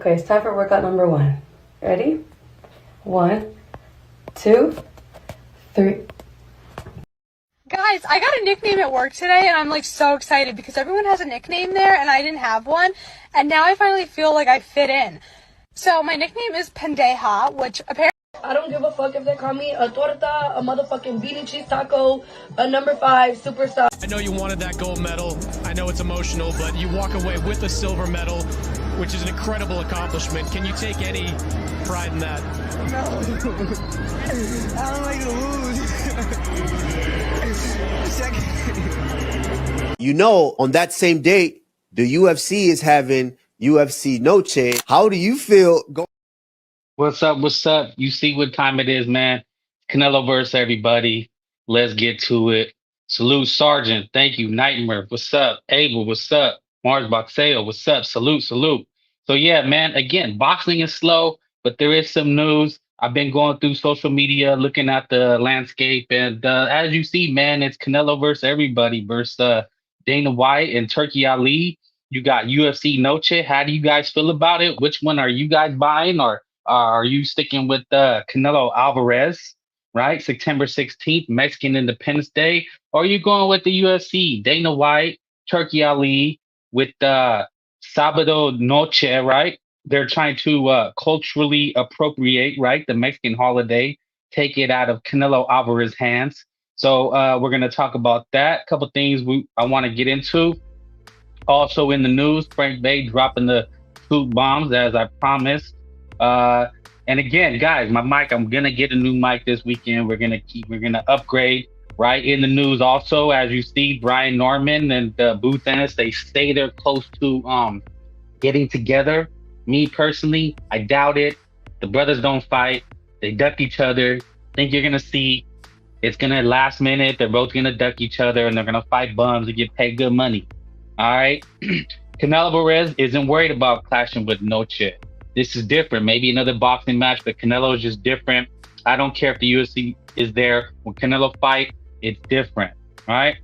Okay, it's time for workout number 1. Ready? 1, 2, 3. Guys, I got a nickname at work today, and I'm like so excited because everyone has a nickname there, and I didn't have one, and now I finally feel like I fit in. So my nickname is Pendeja, which apparently I don't give a fuck if they call me a torta, a motherfucking bean and cheese taco, a number 5 superstar. I know you wanted that gold medal. I know it's emotional, but you walk away with a silver medal, which is an incredible accomplishment. Can you take any pride in that? No. I don't like to lose. You know, on that same date, the UFC is having UFCNoche. How do you feel? What's up? What's up? You see what time it is, man. Canelo versus everybody. Let's get to it. Salute, Sergeant. Thank you. Nightmare. What's up? Abel, what's up? Mars Boxeo, what's up? Salute, salute. So, yeah, man, again, boxing is slow, but there is some news. I've been going through social media, looking at the landscape. And as you see, man, it's Canelo versus everybody versus Dana White and Turkey Ali. You got UFCNoche. How do you guys feel about it? Which one are you guys buying? Or are you sticking with Canelo Alvarez, right? September 16th, Mexican Independence Day. Or are you going with the UFC, Dana White, Turkey Ali, with Sabado Noche, right? They're trying to culturally appropriate, right? The Mexican holiday, take it out of Canelo Alvarez's hands. So we're going to talk about that. A couple things I want to get into. Also in the news, Frank Bay dropping the food bombs, as I promised. And again, guys, my mic, I'm gonna get a new mic this weekend. We're gonna upgrade. Right in the news, also, as you see, Brian Norman and Booth Ennis, they stay there close to getting together. Me personally, I doubt it. The brothers don't fight. They duck each other. Think you're gonna see it's gonna last minute. They're both gonna duck each other and they're gonna fight bums and get paid good money. All right. Canelo Alvarez isn't worried about clashing with Noche. This is different. Maybe another boxing match, but Canelo is just different. I don't care if the UFC is there. When Canelo fight, it's different. All right.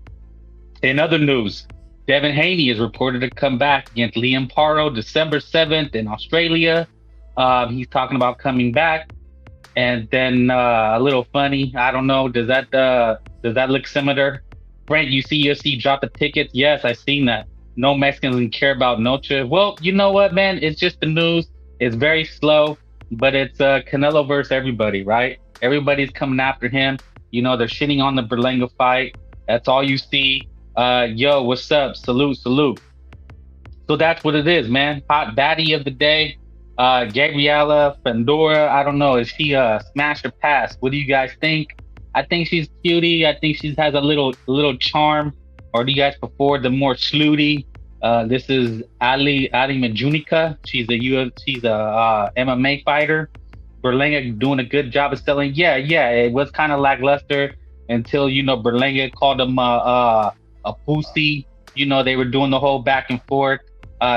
In other news, Devin Haney is reported to come back against Liam Paro December 7th in Australia. He's talking about coming back. And then a little funny, I don't know, does that look similar? Frank, you see UFC drop the tickets? Yes, I've seen that. No Mexicans care about Noche. Well, you know what, man? It's just the news. It's very slow, but it's Canelo versus everybody, right? Everybody's coming after him. You know, they're shitting on the Berlanga fight. That's all you see. Yo, what's up? Salute, salute. So that's what it is, man. Hot baddie of the day. Gabriela Fandora, I don't know. Is she a smash or pass? What do you guys think? I think she's cutie. I think she has a little charm. Or do you guys prefer the more slutty? This is Ali Majunica. She's a MMA fighter. Berlanga doing a good job of selling. Yeah, it was kind of lackluster until, you know, Berlanga called him a pussy. You know, they were doing the whole back and forth.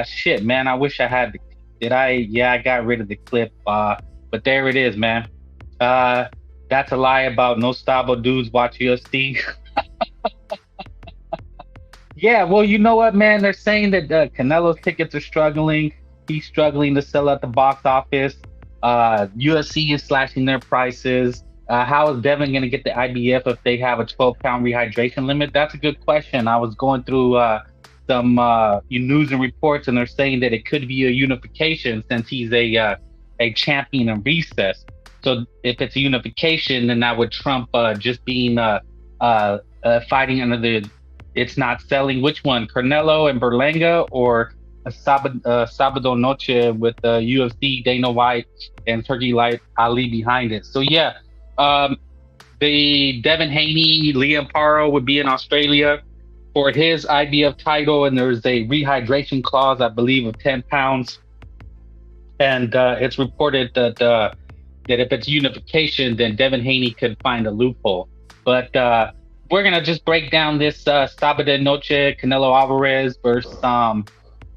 Shit, man, I wish I had I got rid of the clip. But there it is, man. That's a lie about no Stabo dudes watch UFC. Yeah, well, you know what, man? They're saying that Canelo's tickets are struggling. He's struggling to sell at the box office. UFC is slashing their prices. How is Devin going to get the IBF if they have a 12-pound rehydration limit? That's a good question. I was going through some news and reports, and they're saying that it could be a unification since he's a champion in recess. So if it's a unification, then that would trump just being fighting under the it's not selling. Which one, Canelo and Berlanga, or Sabado Noche with UFC, Dana White, and Turkey Ali behind it? So yeah, the Devin Haney, Liam Paro would be in Australia for his IBF title, and there's a rehydration clause, I believe, of 10 pounds. And it's reported that if it's unification, then Devin Haney could find a loophole. But we're going to just break down this Sabado Noche, Canelo Alvarez versus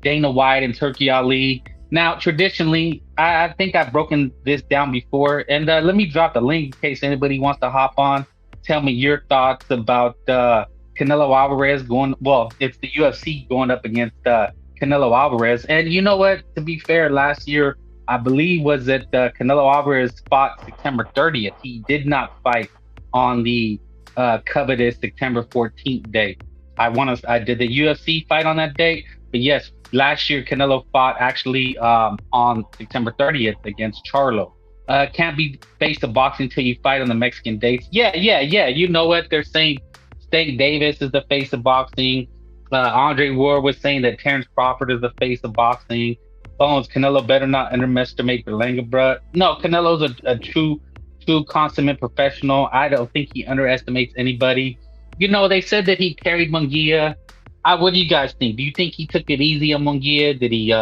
Dana White and Turkey Ali. Now, traditionally, I think I've broken this down before. And let me drop the link in case anybody wants to hop on. Tell me your thoughts about Canelo Alvarez it's the UFC going up against Canelo Alvarez. And you know what? To be fair, last year, I believe was that Canelo Alvarez fought September 30th. He did not fight on the coveted September 14th date. I did the UFC fight on that date, but yes, last year Canelo fought actually on September 30th against Charlo. Can't be face of boxing until you fight on the Mexican dates. Yeah. You know what they're saying? State Davis is the face of boxing. Andre Ward was saying that Terrence Crawford is the face of boxing. Bones, Canelo better not underestimate Berlanga, bruh. No, Canelo's a true consummate professional. I don't think he underestimates anybody. You know, they said that he carried Munguia. What do you guys think? Do you think he took it easy on Munguia? Did he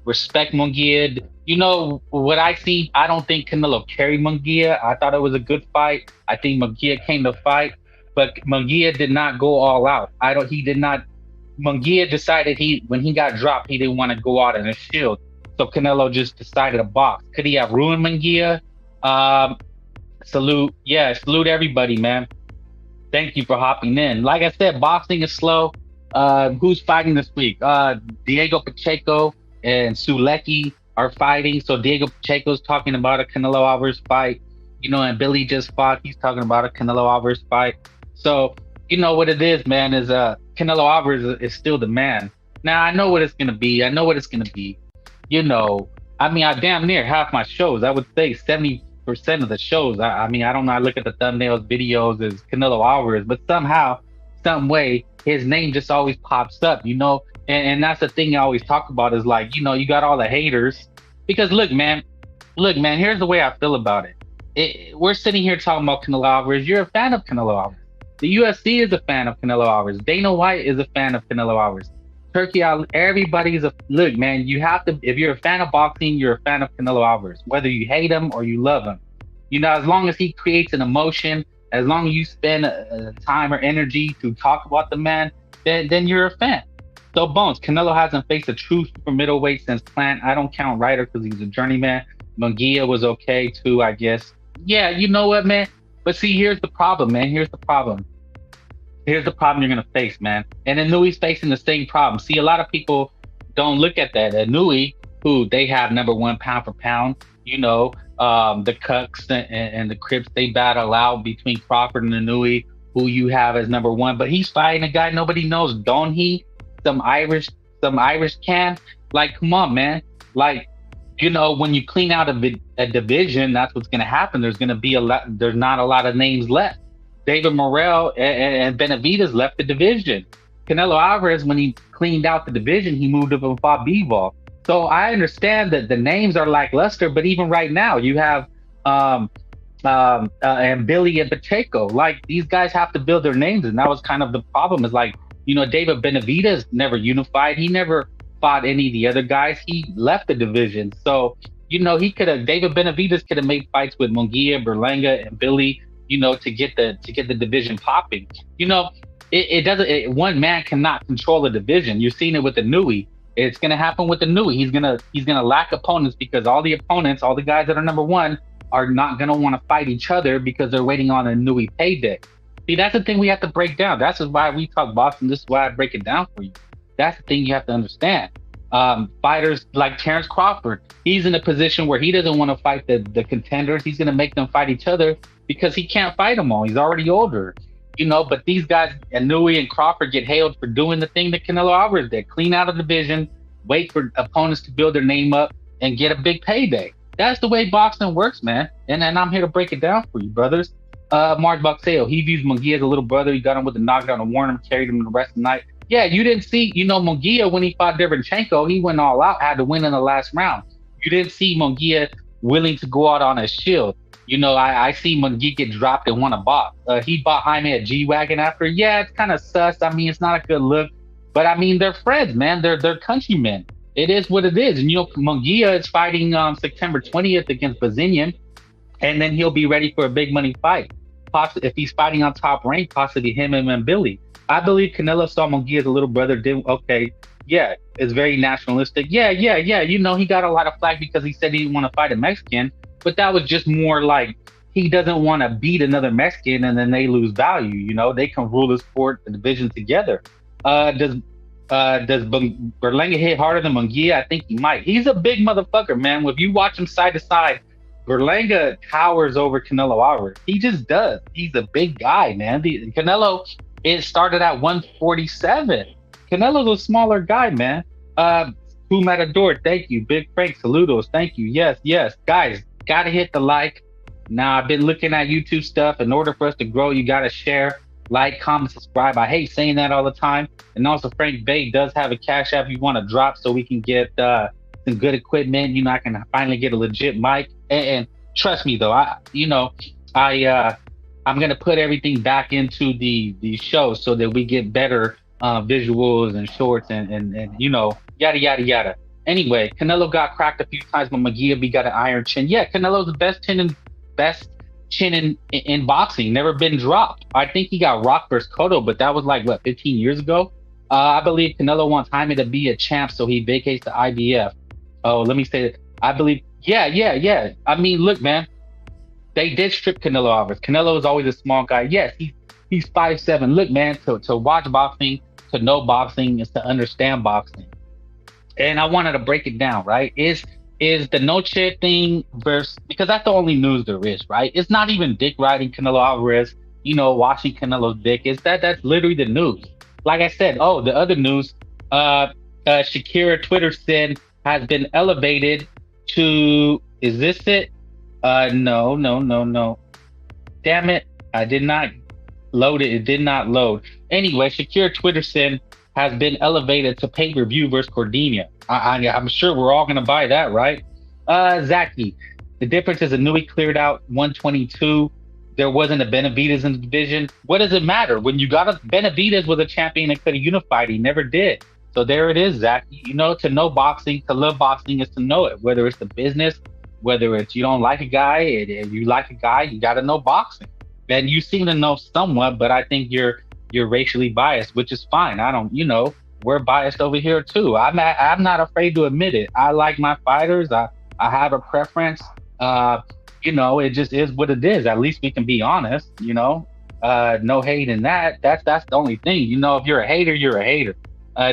respect Munguia? You know, what I see, I don't think Canelo carried Munguia. I thought it was a good fight. I think Munguia came to fight, but Munguia did not go all out. Munguia decided when he got dropped, he didn't want to go out in a shield. So Canelo just decided to box. Could he have ruined Munguia? Salute everybody, man. Thank you for hopping in. Like I said, boxing is slow. Who's fighting this week? Diego Pacheco and Sulecki are fighting. So Diego Pacheco's talking about a Canelo Alvarez fight. You know, and Billy just fought. He's talking about a Canelo Alvarez fight. So, you know what it is, man, is Canelo Alvarez is still the man. Now, I know what it's going to be. You know, I mean, I damn near half my shows. I would say 70% of the shows. I mean, I don't know. I look at the thumbnails, videos as Canelo Alvarez, but somehow, some way, his name just always pops up, you know? And that's the thing I always talk about is like, you know, you got all the haters. Because look, man, here's the way I feel about it. We're sitting here talking about Canelo Alvarez. You're a fan of Canelo Alvarez. The UFC is a fan of Canelo Alvarez. Dana White is a fan of Canelo Alvarez. Everybody's look, man, you have to, if you're a fan of boxing, you're a fan of Canelo Alvarez, whether you hate him or you love him. You know, as long as he creates an emotion, as long as you spend time or energy to talk about the man, then you're a fan. So Bones, Canelo hasn't faced a true super middleweight since Plant. I don't count Ryder because he's a journeyman. Munguia was okay too, I guess. Yeah, you know what, man? But see, here's the problem, man. Here's the problem you're going to face, man. And Inui's facing the same problem. See, a lot of people don't look at that. Inui, who they have number one pound for pound, you know, the Cucks and the Crips, they battle out between Crawford and Inui, who you have as number one. But he's fighting a guy nobody knows, don't he? Some Irish can. Like, come on, man. Like, you know, when you clean out a division, that's what's going to happen. There's not a lot of names left. David Morrell and Benavidez left the division. Canelo Alvarez, when he cleaned out the division, he moved up and fought Bivol. So I understand that the names are lackluster, but even right now, you have and Billy and Pacheco. Like, these guys have to build their names, and that was kind of the problem. Is like, you know, David Benavidez never unified. He never fought any of the other guys. He left the division. So, you know, David Benavidez could have made fights with Munguia, Berlanga, and Billy, you know, to get the division popping. You know, one man cannot control a division. You're seeing it with the Nui. It's gonna happen with the Nui. He's gonna lack opponents because all the guys that are number one are not gonna want to fight each other because they're waiting on a Nui payday. See, that's the thing we have to break down. That's why we talk boxing. This is why I break it down for you. That's the thing you have to understand. Fighters like Terrence Crawford, he's in a position where he doesn't want to fight the contenders. He's going to make them fight each other because he can't fight them all. He's already older, you know. But these guys, Inui and Crawford, get hailed for doing the thing that Canelo Alvarez did: clean out a division, wait for opponents to build their name up, and get a big payday. That's the way boxing works, man. And I'm here to break it down for you, brothers. Mark Boxeo, he views Munguia as a little brother. He got him with a knockdown and warned him, carried him the rest of the night. Yeah, you didn't see, you know, Munguia, when he fought Derevyanchenko, he went all out, had to win in the last round. You didn't see Munguia willing to go out on a shield. You know, I see Munguia get dropped and won a box. He bought Jaime a G-Wagon after. Yeah, it's kind of sus. I mean, it's not a good look. But, I mean, they're friends, man. They're countrymen. It is what it is. And, you know, Munguia is fighting September 20th against Bazinian, and then he'll be ready for a big money fight. Possibly, if he's fighting on Top Rank, possibly him and Billy. I believe Canelo saw Munguia as a little brother. It's very nationalistic. Yeah. You know, he got a lot of flack because he said he didn't want to fight a Mexican, but that was just more like he doesn't want to beat another Mexican and then they lose value. You know, they can rule the sport, the division together. Does Does Berlanga hit harder than Munguia? I think he might. He's a big motherfucker, man. If you watch him side to side, Berlanga towers over Canelo Alvarez. He just does. He's a big guy, man. Canelo, it started at 147. Canelo's a smaller guy, man. Who Matador, thank you. Big Frank, saludos, thank you. Yes, yes. Guys, gotta hit the like. Now, I've been looking at YouTube stuff. In order for us to grow, you gotta share, like, comment, subscribe. I hate saying that all the time. And also, Frank Bay does have a cash app you want to drop so we can get some good equipment. You know, I can finally get a legit mic. And trust me, though, I'm gonna put everything back into the show so that we get better visuals and shorts and you know, yada yada yada. Anyway, Canelo got cracked a few times, but McGeevy got an iron chin. Yeah, Canelo's the best chin in boxing. Never been dropped. I think he got rocked versus Cotto, but that was like what, 15 years ago. I believe Canelo wants Jaime to be a champ, so he vacates the IBF. Oh, let me say that. I believe. Yeah. I mean, look, man. They did strip Canelo Alvarez. Canelo is always a small guy. Yes, he's 5'7". Look, man, to watch boxing, to know boxing, is to understand boxing. And I wanted to break it down, right? Is the Noche thing versus, because that's the only news there is, right? It's not even dick riding Canelo Alvarez, you know, washing Canelo's dick. That's literally the news. Like I said, the other news, Shakira Twitter said has been elevated to, is this it? No. Damn it. I did not load it. It did not load. Anyway, Shakira Twitter said has been elevated to pay-per-view versus Cordelia. I'm sure we're all going to buy that, right? Zaki, the difference is Inouye cleared out 122. There wasn't a Benavidez in the division. What does it matter? When you got Benavidez was a champion and could have unified, he never did. So there it is, Zaki. You know, to know boxing, to love boxing is to know it. Whether it's the business, whether it's you don't like a guy, and you like a guy, you got to know boxing. And you seem to know somewhat, but I think you're racially biased, which is fine. I don't, you know, we're biased over here too. I'm not afraid to admit it. I like my fighters. I have a preference. You know, it just is what it is. At least we can be honest, you know. No hate in that. That's the only thing. You know, if you're a hater, you're a hater.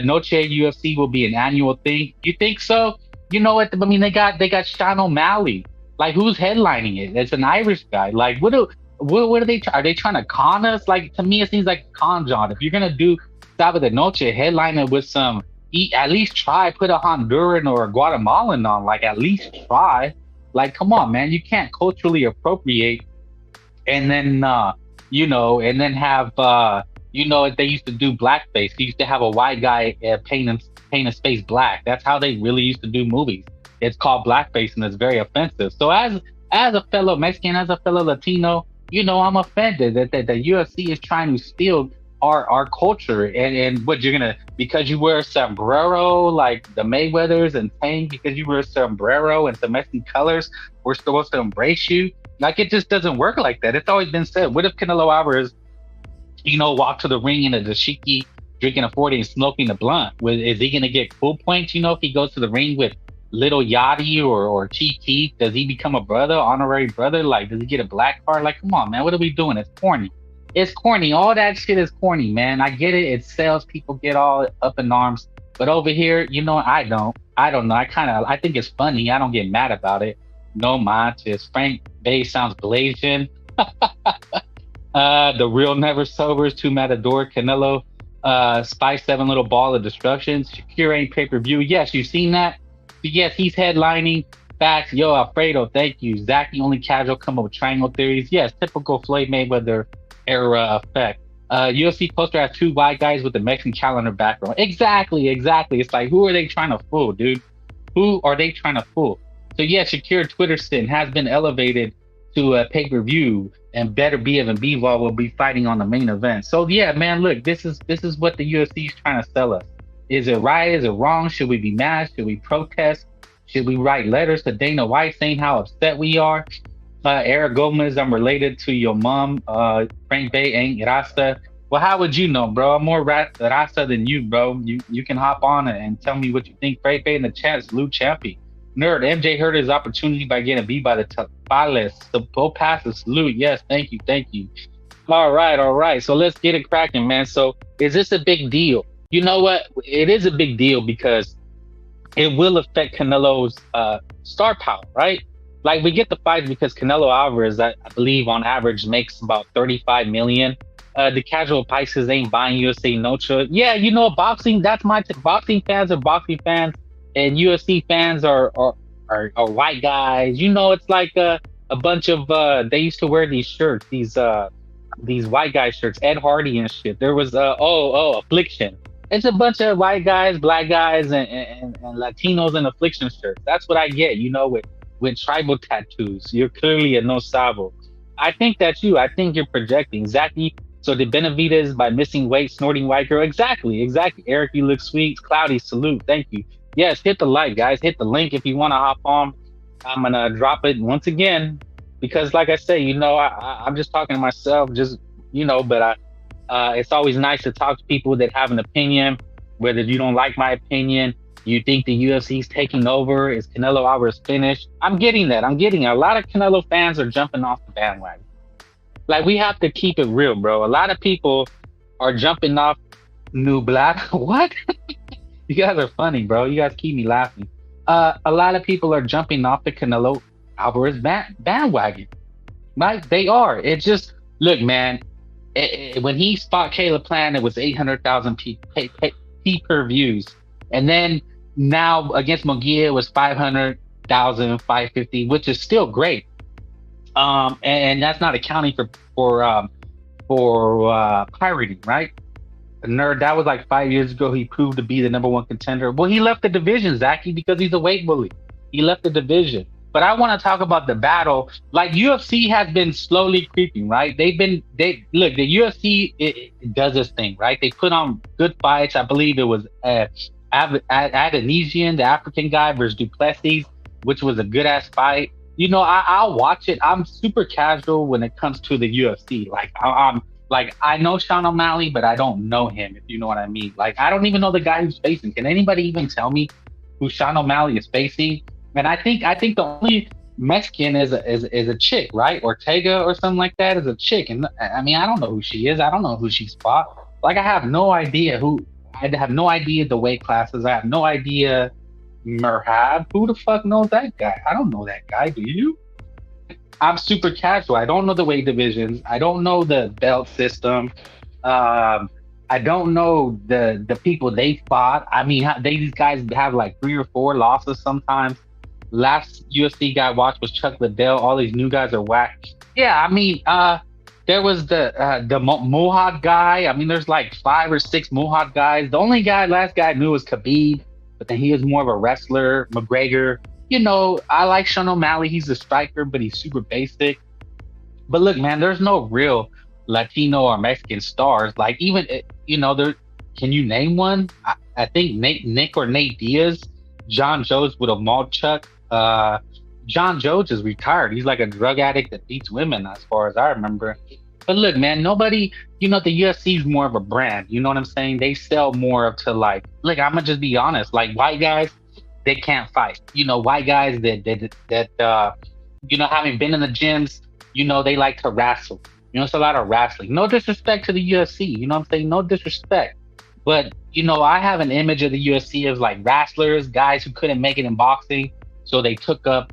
Noche UFC will be an annual thing. You think so? You know what? I mean, they got Sean O'Malley. Like, who's headlining it? It's an Irish guy. Like, what are they? Are they trying to con us? Like, to me, it seems like a con job. If you're gonna do Sábado de Noche, headline it with some, at least try put a Honduran or a Guatemalan on. Like, at least try. Like, come on, man. You can't culturally appropriate and then you know, and then have you know, they used to do blackface. They used to have a white guy paint his face black. That's how they really used to do movies. It's called blackface, and it's very offensive. So as a fellow Mexican, as a fellow Latino, you know, I'm offended that the UFC is trying to steal our culture. And what you're gonna, because you wear a sombrero like the Mayweathers and Tank, because you wear a sombrero and some Mexican colors, we're supposed to embrace you? Like, it just doesn't work like that. It's always been said. What if Canelo Alvarez, you know, walked to the ring in a dashiki, drinking a 40 and smoking a blunt? Is he gonna get full points? You know, if he goes to the ring with Little Yachty or Chief Keef, does he become a brother, honorary brother? Like, does he get a black card? Like, come on, man, what are we doing? It's corny. It's corny. All that shit is corny, man. I get it. It sells. People get all up in arms. But over here, you know, I don't know. I think it's funny. I don't get mad about it. No manches. Frank Bay sounds blazing. The real never sobers. Two Matador. Canelo. Spy 7 little ball of destruction. Shakira ain't pay-per-view. Yes, you've seen that. Yes, he's headlining. Facts. Yo, Alfredo, thank you. Zaki, only casual, come up with triangle theories. Yes, typical Floyd Mayweather era effect. UFC poster has two white guys with the Mexican calendar background. Exactly. It's like, who are they trying to fool, dude? Who are they trying to fool? So yeah, Shakira Twitter sin has been elevated to a pay-per-view, and Better Biev and Bivol will be fighting on the main event. So yeah, man, look, this is what the UFC is trying to sell us. Is it right? Is it wrong? Should we be mad? Should we protest? Should we write letters to Dana White saying how upset we are? Eric Gomez, I'm related to your mom. Frank Bay ain't Rasta. Well, how would you know, bro? I'm more Rasta than you, bro. You can hop on and tell me what you think. Frank Bay in the chat, salute champion. Nerd, MJ heard his opportunity by getting beat by the Tapales. The Bo passes, salute. Yes, thank you. All right. So let's get it cracking, man. So is this a big deal? you know what? It is a big deal because it will affect Canelo's star power, right? Like we get the fights because Canelo Alvarez, I believe, on average makes about 35 million. The casual prices ain't buying UFCNoche. Yeah, you know, boxing. That's boxing fans are boxing fans, and UFC fans are white guys. You know, it's like a bunch of they used to wear these shirts, these white guy shirts, Ed Hardy and shit. There was Affliction. It's a bunch of white guys, black guys, and Latinos in Affliction shirts. That's what I get, you know, with tribal tattoos. You're clearly a no sabo. I think that's you. I think you're projecting. Exactly. So the Benavides by missing weight, snorting white girl. Exactly. Eric, you look sweet. Cloudy, salute. Thank you. Yes, hit the like, guys. Hit the link if you want to hop on. I'm gonna drop it once again because, like I say, you know, I'm just talking to myself, just but it's always nice to talk to people that have an opinion, whether you don't like my opinion, you think the UFC is taking over, is Canelo Alvarez finished? I'm getting that. A lot of Canelo fans are jumping off the bandwagon. Like, we have to keep it real, bro. A lot of people are jumping off new blood. What? You guys are funny, bro. You guys keep me laughing. A lot of people are jumping off the Canelo Alvarez bandwagon. Right? They are. It just, look, man, when he fought Caleb Plant, it was 800,000 pay-per-views. And then now against Munguia, it was 500,000, 550, which is still great. And that's not accounting for pirating, right? Nerd, that was like 5 years ago. He proved to be the number one contender. Well, he left the division, Zachy, because he's a weight bully. He left the division. But I want to talk about the battle. Like, UFC has been slowly creeping, right? Look, the UFC it does this thing, right? They put on good fights. I believe it was Adenisian, the African guy, versus Duplessis, which was a good ass fight. You know, I'll watch it. I'm super casual when it comes to the UFC. Like, I know Sean O'Malley, but I don't know him, if you know what I mean. Like, I don't even know the guy who's facing. Can anybody even tell me who Sean O'Malley is facing? And I think the only Mexican is a chick, right? Ortega or something like that is a chick. And I mean, I don't know who she is. I don't know who she's fought. Like, I have no idea the weight classes. I have no idea Merhab. Who the fuck knows that guy? I don't know that guy. Do you? I'm super casual. I don't know the weight divisions. I don't know the belt system. I don't know the people they fought. I mean, these guys have like 3 or 4 losses sometimes. Last UFC guy I watched was Chuck Liddell. All these new guys are whack. Yeah, I mean, there was the Mohawk guy. I mean, there's like 5 or 6 Mohawk guys. The only last guy I knew was Khabib, but then he was more of a wrestler. McGregor. You know, I like Sean O'Malley. He's a striker, but he's super basic. But look, man, there's no real Latino or Mexican stars. Like, even, you know, can you name one? I think Nick or Nate Diaz, John Jones would have mauled Chuck. John Jones is retired. He's like a drug addict that beats women, as far as I remember. But look, man, nobody, you know, the UFC is more of a brand. You know what I'm saying? They sell more to, like, look, I'm gonna just be honest. Like, white guys, they can't fight. You know, white guys that you know, having been in the gyms, you know, they like to wrestle. You know, it's a lot of wrestling. No disrespect to the UFC. You know what I'm saying? No disrespect. But, you know, I have an image of the UFC as like wrestlers, guys who couldn't make it in boxing. So they took up,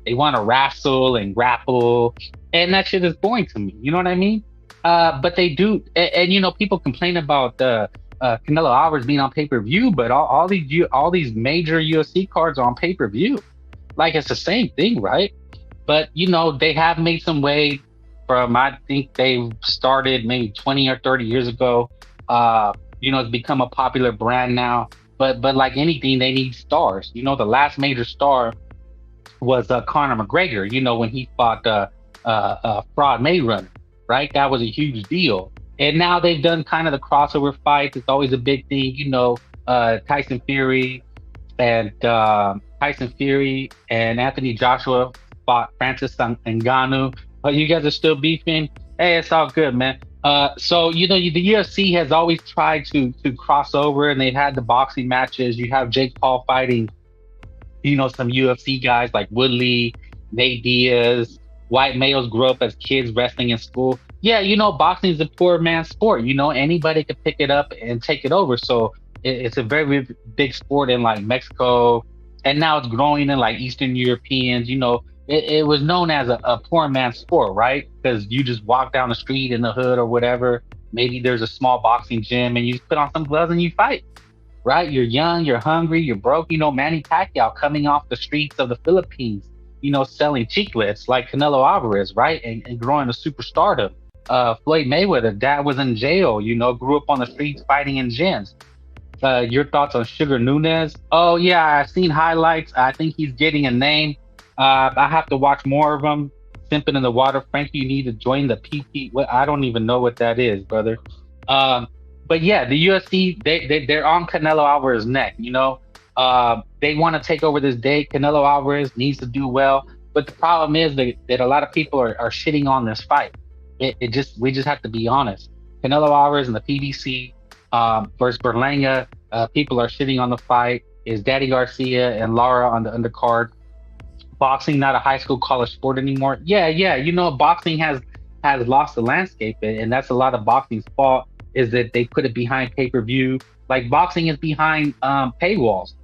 they want to wrestle and grapple. And that shit is boring to me. You know what I mean? But they do. And you know, people complain about Canelo Alvarez being on pay-per-view, but all these major UFC cards are on pay-per-view. Like, it's the same thing, right? But, you know, they have made some way from, I think they started maybe 20 or 30 years ago. You know, it's become a popular brand now. But like anything, they need stars. You know, the last major star was Conor McGregor, you know, when he fought Fraud Mayweather, right? That was a huge deal. And now they've done kind of the crossover fights. It's always a big thing, you know, Tyson Fury and Anthony Joshua fought Francis Ngannou. But you guys are still beefing. Hey, it's all good, man. So, you know, the UFC has always tried to cross over, and they've had the boxing matches. You have Jake Paul fighting, you know, some UFC guys like Woodley, Nate Diaz. White males grew up as kids wrestling in school. yeah, boxing is a poor man's sport. Anybody could pick it up and take it over. So it's a very big sport in like Mexico, and now it's growing in like Eastern Europeans. It was known as a poor man's sport, right? Because you just walk down the street in the hood or whatever. Maybe there's a small boxing gym, and you just put on some gloves and you fight, right? You're young, you're hungry, you're broke. Manny Pacquiao coming off the streets of the Philippines, selling chiclets like Canelo Alvarez, right? And growing a superstardom. Floyd Mayweather, dad was in jail, grew up on the streets fighting in gyms. Your thoughts on Sugar Nunez? Oh, yeah, I've seen highlights. I think he's getting a name. I have to watch more of them. Simping in the water. Frankie, you need to join the PP. I don't even know what that is, brother. But yeah, the UFC, they're on Canelo Alvarez's neck, They want to take over this day. Canelo Alvarez needs to do well. But the problem is that a lot of people are shitting on this fight. We just have to be honest. Canelo Alvarez and the PBC versus Berlanga, people are shitting on the fight. Is Daddy Garcia and Lara on the undercard? Boxing not a high school college sport anymore. Yeah. Boxing has lost the landscape, and that's a lot of boxing's fault. Is that they put it behind pay-per-view. Like boxing is behind paywalls.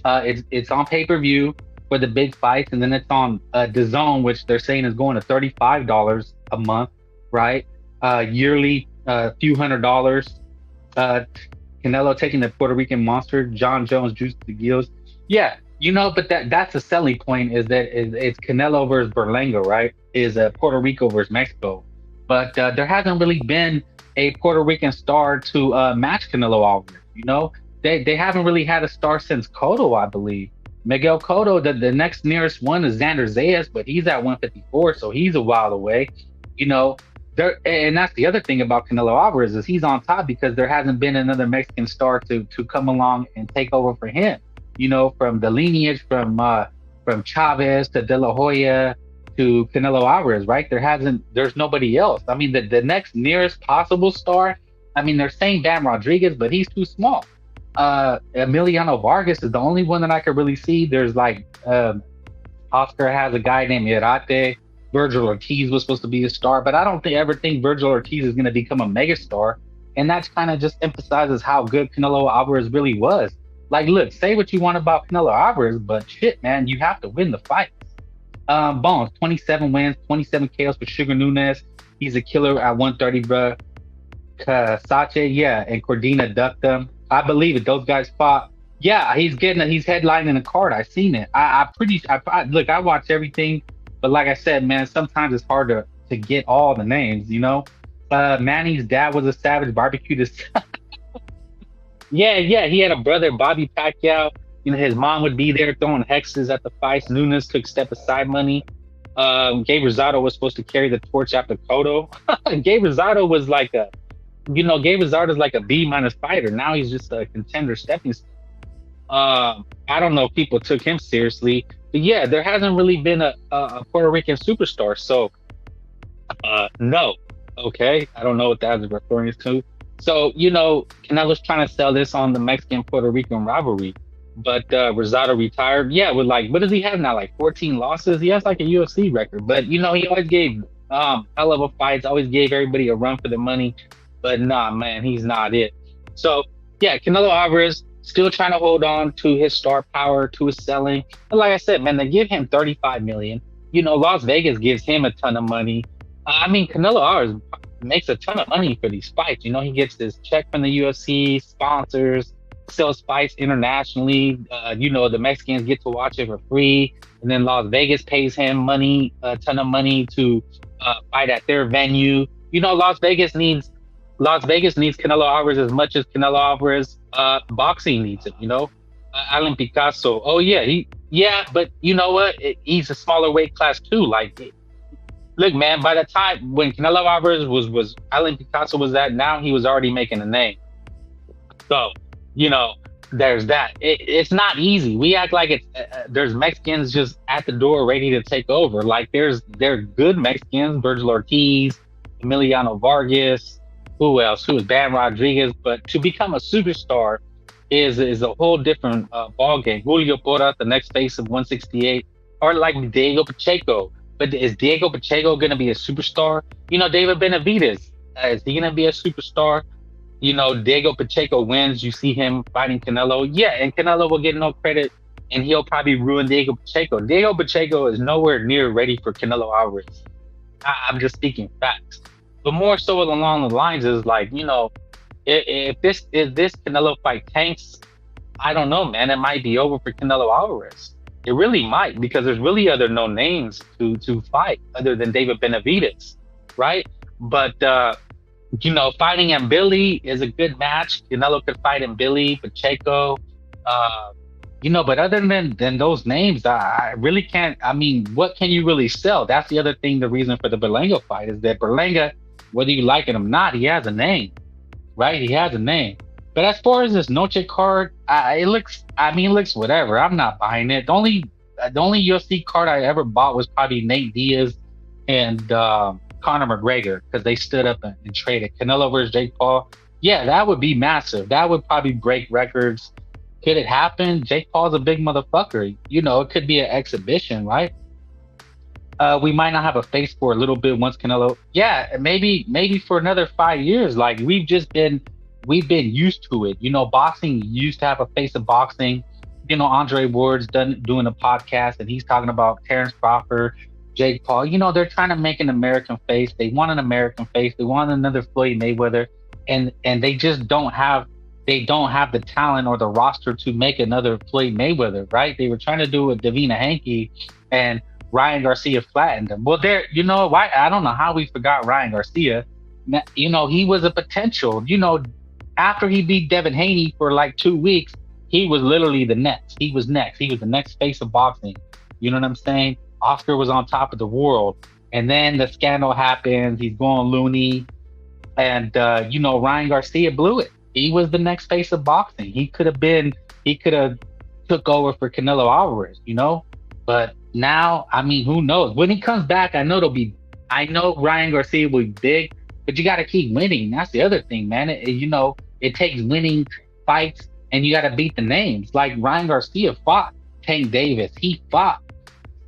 It's on pay-per-view for the big fights, and then it's on DAZN, which they're saying is going to $35 a month, right? Yearly, few $100s. Canelo taking the Puerto Rican monster, John Jones, Juice the Gills. Yeah, but that's a selling point, is that it's Canelo versus Berlanga, right? Is Puerto Rico versus Mexico. But there hasn't really been a Puerto Rican star to match Canelo Alvarez. They haven't really had a star since Cotto, I believe. Miguel Cotto, the next nearest one is Xander Zayas, but he's at 154, so he's a while away. And that's the other thing about Canelo Alvarez, is he's on top because there hasn't been another Mexican star to come along and take over for him. From the lineage from Chavez to De La Hoya to Canelo Alvarez, right? There's nobody else. I mean, the next nearest possible star, they're saying Bam Rodriguez, but he's too small. Emiliano Vargas is the only one that I could really see. There's like Oscar has a guy named Irate. Virgil Ortiz was supposed to be a star, but I don't ever think Virgil Ortiz is going to become a megastar. And that kind of just emphasizes how good Canelo Alvarez really was. Like, look, say what you want about Canelo Alvarez, but shit, man, you have to win the fight. Bones, 27 wins, 27 KOs for Sugar Nunez. He's a killer at 130, bro. Sache, yeah, and Cordina ducked them. I believe it. Those guys fought. Yeah, he's headlining a card. I seen it. I look, I watch everything, but like I said, man, sometimes it's hard to get all the names, Manny's dad was a savage, barbecued his Yeah, he had a brother, Bobby Pacquiao. His mom would be there throwing hexes at the fights. Nunes took step aside money. Gabe Rosado was supposed to carry the torch after Cotto. Gabe Rosado was like Gabe Rosado is like a B- fighter. Now he's just a contender stepping. I don't know if people took him seriously, but yeah, there hasn't really been a Puerto Rican superstar. So, no. Okay, I don't know what that is referring to. So, Canelo's trying to sell this on the Mexican-Puerto Rican rivalry. But Rosado retired. Yeah, with like, what does he have now? Like 14 losses? He has like a UFC record. But, he always gave hell of a fights, always gave everybody a run for the money. But nah, man, he's not it. So, yeah, Canelo Alvarez still trying to hold on to his star power, to his selling. And like I said, man, they give him $35 million. Las Vegas gives him a ton of money. Canelo Alvarez makes a ton of money for these fights. He gets this check from the UFC, sponsors, sells fights internationally. The Mexicans get to watch it for free. And then Las Vegas pays him money, a ton of money to fight at their venue. Las Vegas needs Canelo Alvarez as much as Canelo Alvarez boxing needs it, Alan Picasso. Oh yeah, but you know what? He's a smaller weight class too. Like, look, man, by the time when Canelo Alvarez was Alan Picasso was that, now he was already making a name. So, there's that. It's not easy. We act like it's there's Mexicans just at the door ready to take over. Like they're good Mexicans, Virgil Ortiz, Emiliano Vargas, who else? Who is Bam Rodriguez? But to become a superstar is a whole different ball game. Julio Porra, the next face of 168, or like Diego Pacheco, But is Diego Pacheco going to be a superstar? David Benavidez, is he going to be a superstar? Diego Pacheco wins. You see him fighting Canelo. Yeah, and Canelo will get no credit, and he'll probably ruin Diego Pacheco. Diego Pacheco is nowhere near ready for Canelo Alvarez. I'm just speaking facts. But more so along the lines is like, if this Canelo fight tanks, I don't know, man. It might be over for Canelo Alvarez. It really might, because there's really other no names to fight other than David Benavidez, right? But fighting Billy is a good match. Canelo could fight Billy, Pacheco, but other than those names, I really can't. I mean, what can you really sell? That's the other thing. The reason for the Berlanga fight is that Berlanga, whether you like it or not, he has a name, right? He has a name. But as far as this Noche card, it looks whatever. I'm not buying it. The only UFC card I ever bought was probably Nate Diaz and Conor McGregor, because they stood up and traded. Canelo versus Jake Paul. Yeah, that would be massive. That would probably break records. Could it happen? Jake Paul's a big motherfucker. It could be an exhibition, right? We might not have a face for a little bit once Canelo. Yeah, maybe for another 5 years. Like we've been used to it. Boxing used to have a face of boxing. Andre Ward's doing a podcast, and he's talking about Terrence Crawford, Jake Paul. They're trying to make an American face. They want an American face. They want another Floyd Mayweather, and they just don't have the talent or the roster to make another Floyd Mayweather, right? They were trying to do it with Devin Haney, and Ryan Garcia flattened them. Well, why? I don't know how we forgot Ryan Garcia. He was a potential. After he beat Devin Haney for like 2 weeks, he was literally the next. He was next. He was the next face of boxing. You know what I'm saying? Oscar was on top of the world. And then the scandal happens. He's going loony. And, Ryan Garcia blew it. He was the next face of boxing. He could have took over for Canelo Alvarez, But now, who knows? When he comes back, I know Ryan Garcia will be big, but you got to keep winning. That's the other thing, man. It takes winning fights, and you got to beat the names. Like Ryan Garcia fought Tank Davis. He fought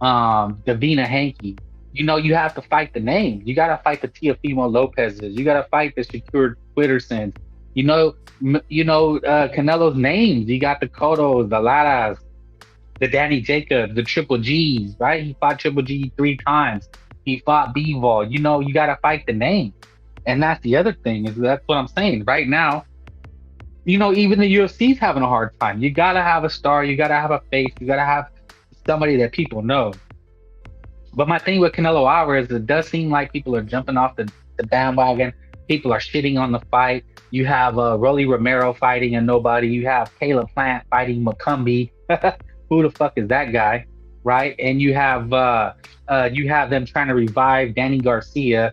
Davina Haney. You have to fight the names. You got to fight the Teofimo Lopez's. You got to fight the Shakur Twittersons. Canelo's names. You got the Cottos, the Laras, the Danny Jacobs, the Triple G's, right? He fought Triple G 3 times. He fought Bivol. You got to fight the name. And that's the other thing, that's what I'm saying. Right now, even the UFC's having a hard time. You got to have a star. You got to have a face. You got to have somebody that people know. But my thing with Canelo Alvarez, it does seem like people are jumping off the bandwagon. People are shitting on the fight. You have Rolly Romero fighting a nobody. You have Caleb Plant fighting McCumbee. Who the fuck is that guy, right? And you have them trying to revive Danny Garcia.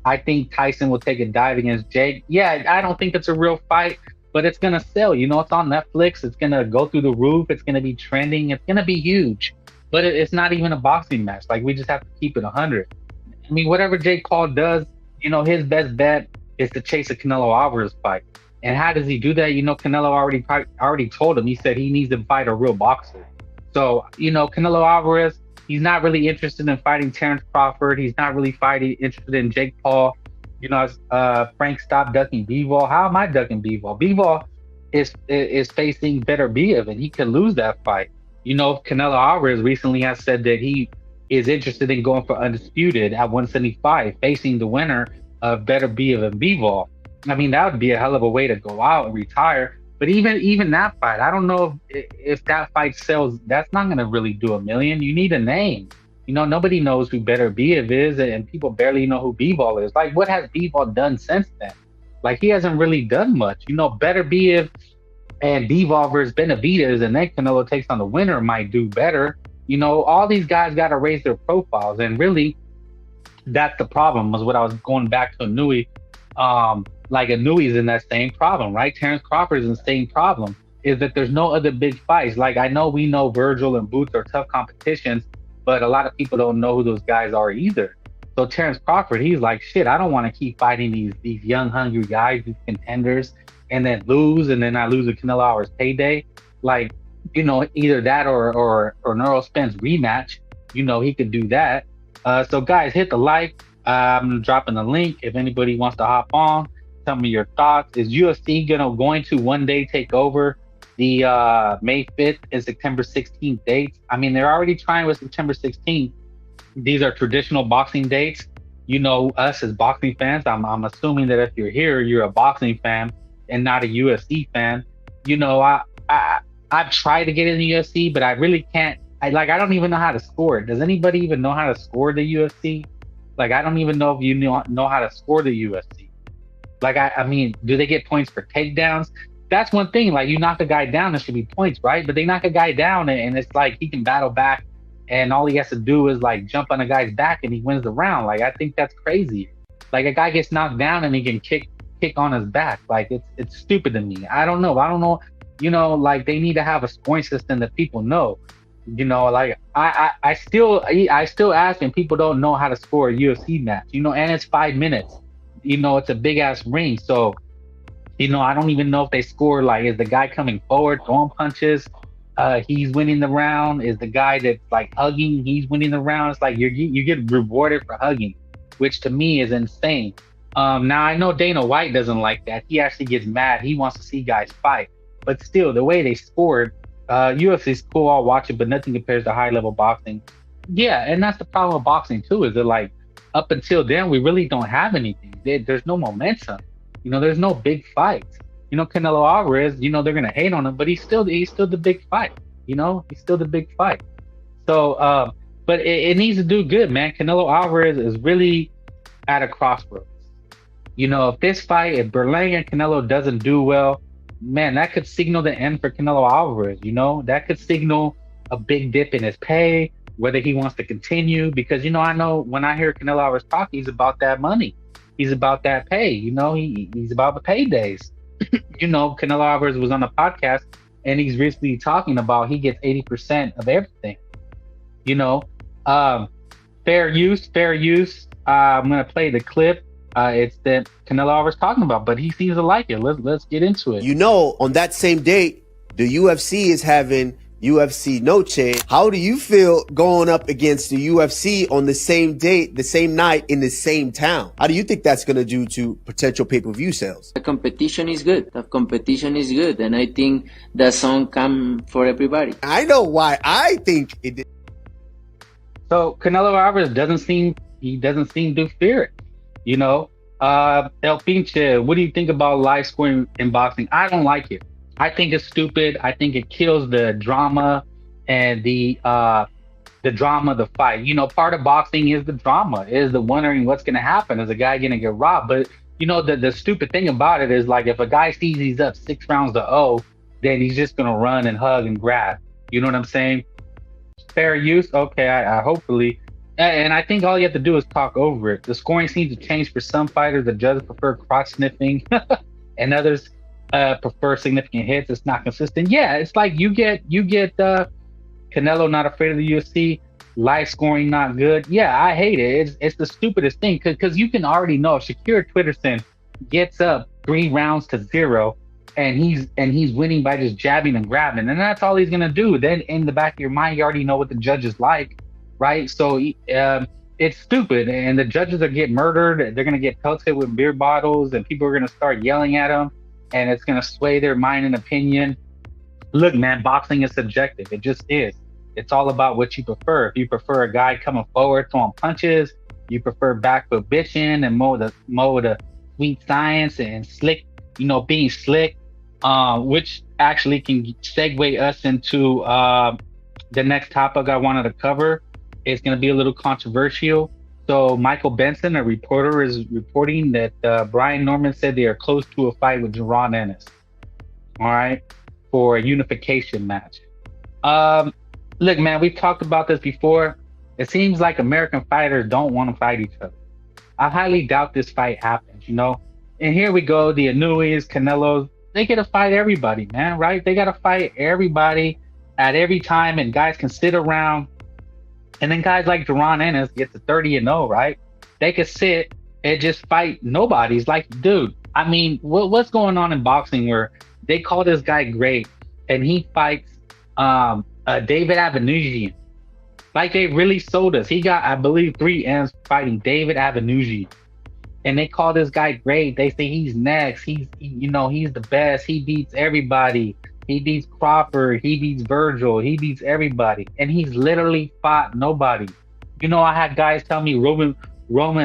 I think Tyson will take a dive against Jake. Yeah, I don't think it's a real fight, but it's gonna sell. It's on Netflix. It's gonna go through the roof. It's gonna be trending. It's gonna be huge. But it's not even a boxing match. Like, we just have to keep it 100. Whatever Jake Paul does, his best bet is to chase a Canelo Alvarez fight. And how does he do that? Canelo already told him. He said he needs to fight a real boxer. So, Canelo Alvarez, he's not really interested in fighting Terrence Crawford. He's not really interested in Jake Paul. Frank, stop ducking Bivol. How am I ducking Bivol? Bivol is facing Beterbiev, and he could lose that fight. Canelo Alvarez recently has said that he is interested in going for undisputed at 175, facing the winner of Beterbiev and Bivol. That would be a hell of a way to go out and retire. But even that fight, I don't know if that fight sells. That's not going to really do $1 million. You need a name. Nobody knows who Beterbiev is, and people barely know who Bivol is. Like, what has Bivol done since then? Like, he hasn't really done much. Beterbiev and Bivol versus Benavidez, and then Canelo takes on the winner, might do better. All these guys got to raise their profiles, and really, that's the problem. Was what I was going back to Inouye. Like, Inouye's in that same problem, right? Terrence Crawford is in the same problem. Is that there's no other big fights. Like, we know Virgil and Boots are tough competitions, but a lot of people don't know who those guys are either. So Terrence Crawford, he's like, shit, I don't want to keep fighting these young, hungry guys, these contenders, and then lose, and then I lose a Canelo Alvarez payday. Like, either that or Errol Spence rematch. He could do that. So guys, hit the like. I'm dropping the link if anybody wants to hop on. Tell me your thoughts. Is UFC going to one day take over the May 5th and September 16th dates? I mean, they're already trying with September 16th. These are traditional boxing dates. You know, us as boxing fans, I'm assuming that if you're here, you're a boxing fan and not a UFC fan. You know, I've tried to get in the UFC, but I really can't. I don't even know how to score it. Does anybody even know how to score the UFC? Like, I don't even know if you know how to score the UFC. Like, I mean, do they get points for takedowns? That's one thing. Like, you knock a guy down, there should be points, right? But they knock a guy down, and it's like he can battle back, and all he has to do is like jump on a guy's back, and he wins the round. Like, I think that's crazy. Like, a guy gets knocked down, and he can kick on his back. Like, it's stupid to me. I don't know. You know, like, they need to have a scoring system that people know. You know, like I still ask, and people don't know how to score a UFC match. You know, and it's 5 minutes. You know, it's a big ass ring, so you know, I don't even know if they score. Like, is the guy coming forward throwing punches? He's winning the round. Is the guy that's like hugging? He's winning the round. It's like you get rewarded for hugging, which to me is insane. Now I know Dana White doesn't like that. He actually gets mad. He wants to see guys fight, but still, the way they scored. UFC's cool, I'll watch it, but nothing compares to high level boxing. Yeah, and that's the problem with boxing too, is that like up until then we really don't have anything. There's no momentum. You know, there's no big fights. You know, Canelo Alvarez, you know, they're gonna hate on him, but he's still the big fight. You know, he's still the big fight. So but it needs to do good, man. Canelo Alvarez is really at a crossroads. You know, if Berlanga and Canelo doesn't do well, man, that could signal the end for Canelo Alvarez. You know, that could signal a big dip in his pay, whether he wants to continue. Because, you know, I know when I hear Canelo Alvarez talk, he's about that money. He's about that pay. You know, he's about the paydays. You know, Canelo Alvarez was on a podcast, and he's recently talking about he gets 80% of everything. You know, fair use. I'm going to play the clip. It's that Canelo Alvarez talking about, but he seems to like it. Let's get into it. You know, on that same date, the UFC is having UFCNoche. How do you feel going up against the UFC on the same date, the same night, in the same town? How do you think that's going to do to potential pay-per-view sales? The competition is good. And I think the song come for everybody. I know why I think it did. So Canelo Alvarez doesn't seem to fear it. You know, El Pinche, what do you think about live scoring in boxing? I don't like it. I think it's stupid. I think it kills the drama and the drama of the fight. You know, part of boxing is the drama, is the wondering what's going to happen. Is a guy going to get robbed? But, you know, the stupid thing about it is, like, if a guy sees he's up 6 rounds to 0, then he's just going to run and hug and grab. You know what I'm saying? Fair use? Okay, I hopefully. And I think all you have to do is talk over it. The scoring seems to change for some fighters. The judges prefer crotch sniffing, and others prefer significant hits. It's not consistent. Yeah, it's like you get Canelo not afraid of the UFC, live scoring not good. Yeah, I hate it. It's the stupidest thing, because you can already know if Shakur Stevenson gets up 3 rounds to 0, and he's winning by just jabbing and grabbing, and that's all he's gonna do. Then in the back of your mind, you already know what the judges like. Right, so it's stupid, and the judges are getting murdered. They're gonna get pelted with beer bottles, and people are gonna start yelling at them, and it's gonna sway their mind and opinion. Look, man, boxing is subjective. It just is. It's all about what you prefer. If you prefer a guy coming forward throwing punches, you prefer back foot bitching and more the sweet science and slick, you know, being slick, which actually can segue us into the next topic I wanted to cover. It's going to be a little controversial. So Michael Benson, a reporter, is reporting that Brian Norman said they are close to a fight with Jerron Ennis. All right, for a unification match. Look, man, we've talked about this before. It seems like American fighters don't want to fight each other. I highly doubt this fight happens, you know. And here we go, the Inuits, Canelos, they get to fight everybody, man, right? They got to fight everybody at every time, and guys can sit around. And then guys like Jerron Ennis get to 30-0, right? They could sit and just fight nobodies. Like, dude, I mean, what's going on in boxing where they call this guy great, and he fights David Avanesian, Like they really sold us. He got, I believe, 3 M's fighting David Avenucci. And they call this guy great. They say he's next. He's the best. He beats everybody. He beats Crawford. He beats Virgil. He beats everybody. And he's literally fought nobody. I had guys tell me Roman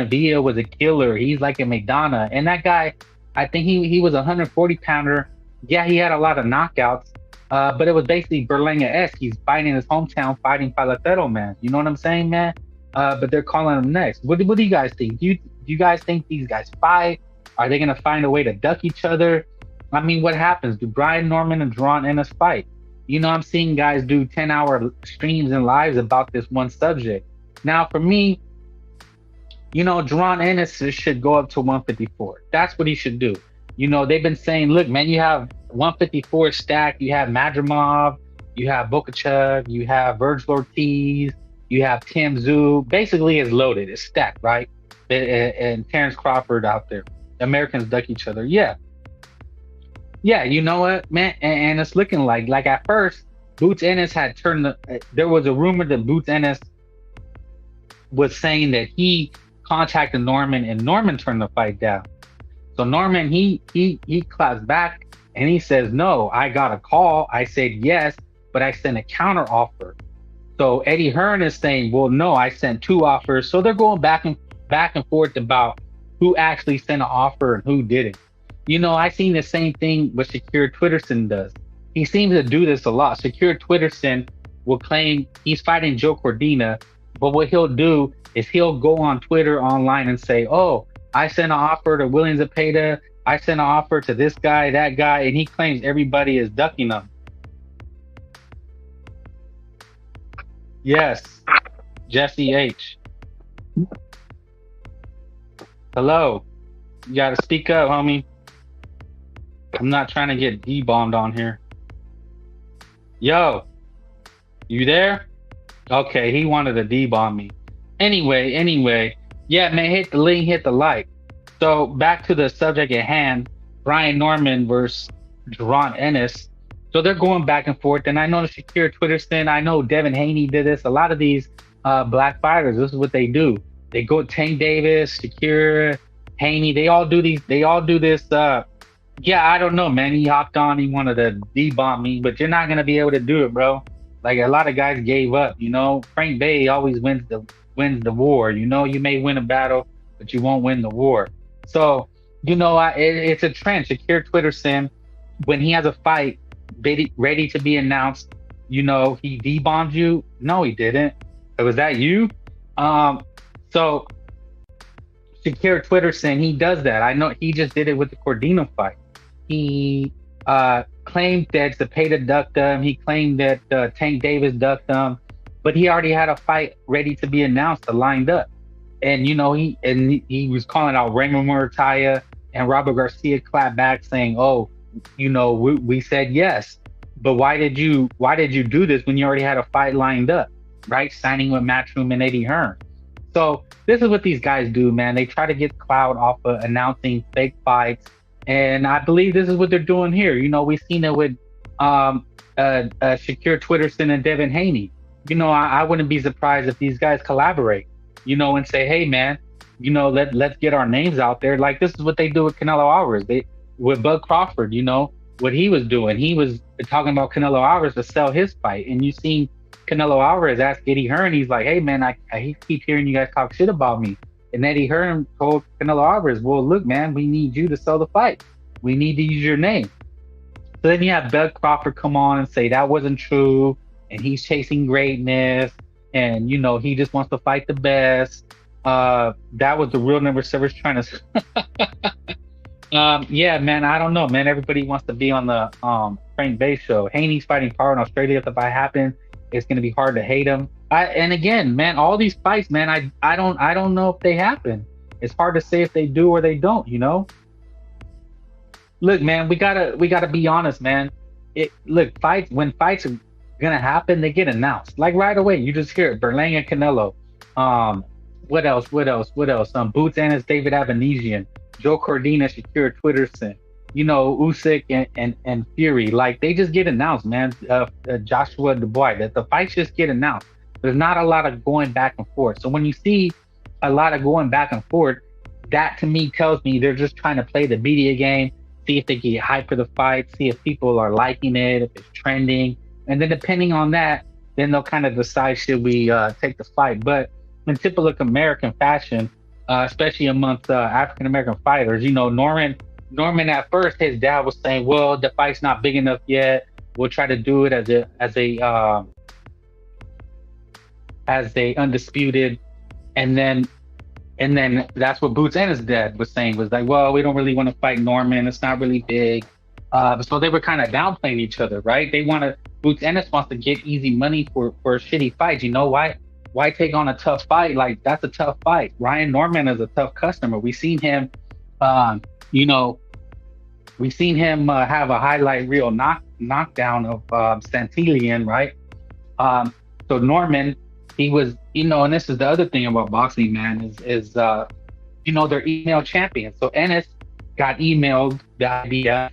Villa was a killer. He's like a Maidana. And that guy, I think he was a 140 pounder. Yeah, he had a lot of knockouts. But it was basically Berlanga-esque. He's fighting in his hometown, fighting Palatero, man. You know what I'm saying, man? But they're calling him next. What do you guys think? Do you guys think these guys fight? Are they going to find a way to duck each other? I mean, what happens? Do Brian Norman and Deron Ennis fight? I'm seeing guys do 10-hour streams and lives about this one subject. Now, for me, Deron Ennis should go up to 154. That's what he should do. They've been saying, look, man, you have 154 stacked. You have Madrimov, you have Bokachev, you have Virgil Ortiz, you have Tim Tszyu. Basically, it's loaded. It's stacked, right? And Terrence Crawford out there. Americans duck each other. Yeah, you know what, man? And it's looking like at first, Boots Ennis had turned there was a rumor that Boots Ennis was saying that he contacted Norman and Norman turned the fight down. So Norman, he claps back and he says, no, I got a call. I said yes, but I sent a counter offer. So Eddie Hearn is saying, well, no, I sent 2 offers. So they're going back and forth about who actually sent an offer and who didn't. I seen the same thing what Shakur Twitterson does. He seems to do this a lot. Shakur Twitterson will claim he's fighting Joe Cordina, but what he'll do is he'll go on Twitter online and say, oh, I sent an offer to William Zepeda. I sent an offer to this guy, that guy, and he claims everybody is ducking him. Yes, Jesse H. Hello. You gotta speak up, homie. I'm not trying to get D-bombed on here. Yo, you there? Okay, he wanted to D-bomb me. Anyway, yeah, man, hit the link, hit the like. So back to the subject at hand, Brian Norman versus Deron Ennis. So they're going back and forth, and I know Shakur Twitterson, I know Devin Haney did this. A lot of these black fighters, this is what they do. They go Tank Davis, Shakur, Haney. They all do this. Yeah, I don't know, man. He hopped on. He wanted to D-bomb me, but you're not gonna be able to do it, bro. Like a lot of guys gave up. Frank Bay always wins the war. You may win a battle, but you won't win the war. So it's a trend. Shakur Twitterson, when he has a fight ready to be announced, he D-bombed you. No, he didn't. Was that you? So Shakur Twitterson, he does that. I know he just did it with the Cordino fight. He claimed that Zepeda ducked him. He claimed that Tank Davis ducked him, but he already had a fight ready to be announced, lined up. And he was calling out Raymond Murataya, and Robert Garcia clapped back saying, "Oh, we said yes, but why did you do this when you already had a fight lined up, right? Signing with Matchroom and Eddie Hearn." So this is what these guys do, man. They try to get clout off of announcing fake fights. And I believe this is what they're doing here. We've seen it with Shakur Twitterson and Devin Haney. I wouldn't be surprised if these guys collaborate, and say, hey, man, let's get our names out there. Like this is what they do with Canelo Alvarez. With Bud Crawford, what he was doing. He was talking about Canelo Alvarez to sell his fight. And you seen Canelo Alvarez ask Eddie Hearn, he's like, hey, man, I keep hearing you guys talk shit about me. And Eddie Hearn told Canelo Alvarez, well, look, man, we need you to sell the fight. We need to use your name. So then you have Bud Crawford come on and say that wasn't true, and he's chasing greatness, and, he just wants to fight the best. That was the real number servers trying to... yeah, man, I don't know, man. Everybody wants to be on the Frank Bay show. Haney's fighting Power in Australia. If the fight happens, it's going to be hard to hate him. And again, man, all these fights, man, I don't know if they happen. It's hard to say if they do or they don't, Look, man, we gotta be honest, man. When fights are gonna happen, they get announced. Like right away, you just hear it. Berlanga Canelo. What else? Boots Ennis, David Avenucci, Joe Cordina, Shakur Twitterson. Usyk and Fury. Like they just get announced, man. Joshua Dubois. That the fights just get announced. There's not a lot of going back and forth. So when you see a lot of going back and forth, that to me tells me they're just trying to play the media game, see if they get hype for the fight, see if people are liking it, if it's trending. And then depending on that, then they'll kind of decide, should we take the fight? But in typical American fashion, especially amongst African-American fighters, Norman at first, his dad was saying, well, the fight's not big enough yet. We'll try to do it as a undisputed. And then that's what Boots and his dad was saying, was like, well, we don't really want to fight Norman. It's not really big. So they were kind of downplaying each other, right? Boots Ennis wants to get easy money for shitty fights. Why take on a tough fight? Like, that's a tough fight. Ryan Norman is a tough customer. We've seen him, have a highlight reel knockdown of Santillan, right? So Norman, he was, and this is the other thing about boxing, man, is they're email champions. So Ennis got emailed the idea.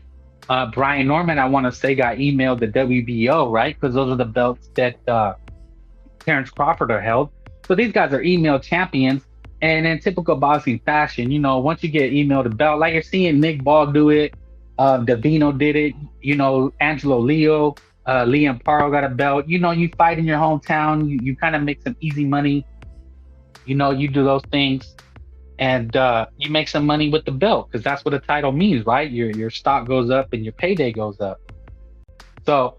Brian Norman, I want to say, got emailed the WBO, right? Because those are the belts that Terrence Crawford are held. So these guys are email champions. And in typical boxing fashion, once you get emailed a belt, like you're seeing Nick Ball do it, Davino did it, Angelo Leo, Liam Paro got a belt. You fight in your hometown, you kind of make some easy money. You do those things, and you make some money with the belt, because that's what a title means, right? Your stock goes up and your payday goes up. So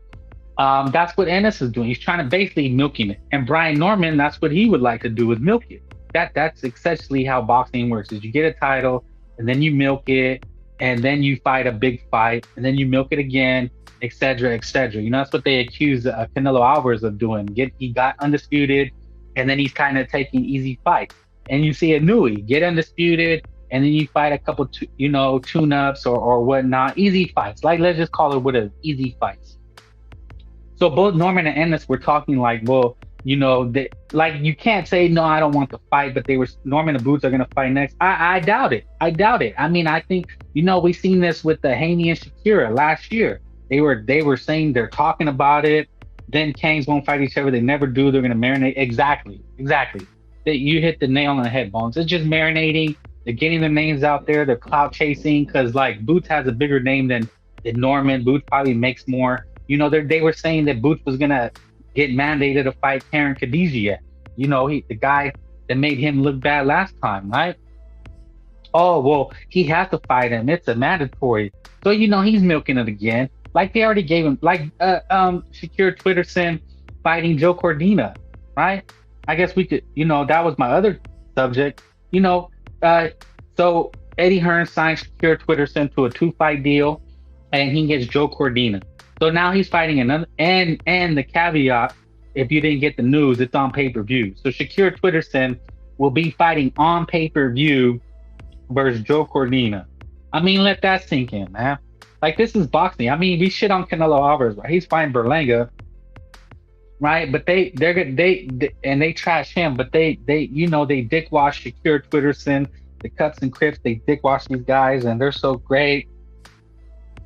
that's what Ennis is doing. He's trying to basically milking it. And Brian Norman, that's what he would like to do, is milk it. That's essentially how boxing works, is you get a title and then you milk it, and then you fight a big fight, and then you milk it again, etc., etc. That's what they accuse Canelo Alvarez of doing. He got undisputed, and then he's kind of taking easy fights. And you see a Nui get undisputed, and then you fight a couple, tune-ups or whatnot, easy fights. Like, let's just call it what it is, easy fights. So both Norman and Ennis were talking like, well, you can't say, no, I don't want to fight, but Norman and Boots are going to fight next. I doubt it. I mean, I think, we've seen this with the Haney and Shakira last year. They were saying they're talking about it. Then Kangs won't fight each other. They never do. They're going to marinate. Exactly. You hit the nail on the head, Bones. It's just marinating. They're getting their names out there. They're clout chasing, because like Boots has a bigger name than Norman. Boots probably makes more. They were saying that Boots was going to get mandated to fight Karen Khadijah. The guy that made him look bad last time, right? Oh, well, he has to fight him. It's a mandatory. So, he's milking it again. Like they already gave him, like Shakur Twitterson fighting Joe Cordina, right? I guess we could, that was my other subject. So Eddie Hearn signed Shakur Twitterson to a 2-fight deal, and he gets Joe Cordina. So now he's fighting another, and the caveat, if you didn't get the news, it's on pay-per-view. So Shakur Twitterson will be fighting on pay-per-view versus Joe Cordina. I mean, let that sink in, man. Like, this is boxing. I mean, we shit on Canelo Alvarez, right? He's fighting Berlanga, right? But they trash him, but they dick wash Shakur Twitterson, the Cuts and Crips, they dick wash these guys, and they're so great.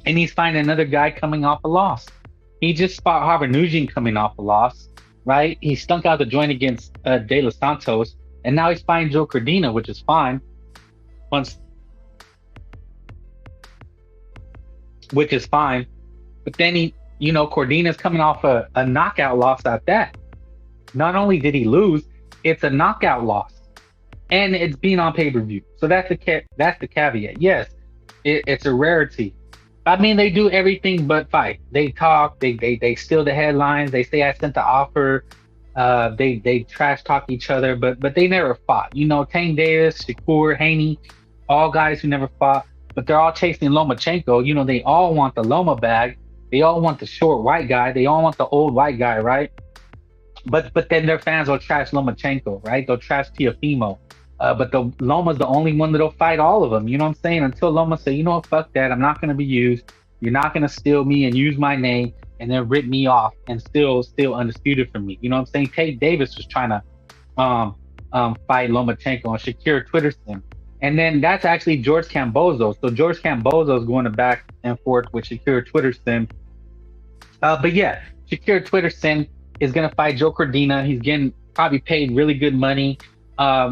And he's fighting another guy coming off a loss. He just fought Harvard Nugent coming off a loss, right? He stunk out the joint against De Los Santos, and now he's fighting Joe Cordina, which is fine. Which is fine. But then Cordina's coming off a knockout loss at that. Not only did he lose, it's a knockout loss. And it's being on pay-per-view. So that's the caveat. Yes, it's a rarity. I mean, they do everything but fight. They talk, they steal the headlines, they say I sent the offer, they trash talk each other, but they never fought. Tank Davis, Shakur, Haney, all guys who never fought, but they're all chasing Lomachenko. They all want the Loma bag. They all want the short white guy. They all want the old white guy, right? But then their fans will trash Lomachenko, right? They'll trash Teofimo. But the Loma's the only one that'll fight all of them. You know what I'm saying? Until Loma say, fuck that. I'm not going to be used. You're not going to steal me and use my name and then rip me off and still undisputed from me. You know what I'm saying? Tate Davis was trying to fight Lomachenko and Shakur Twitterson. And then that's actually George Cambozo. So George Cambozo is going to back and forth with Shakur Twitterson. But yeah, Shakur Twitterson, is gonna fight Joe Cordina. He's getting probably paid really good money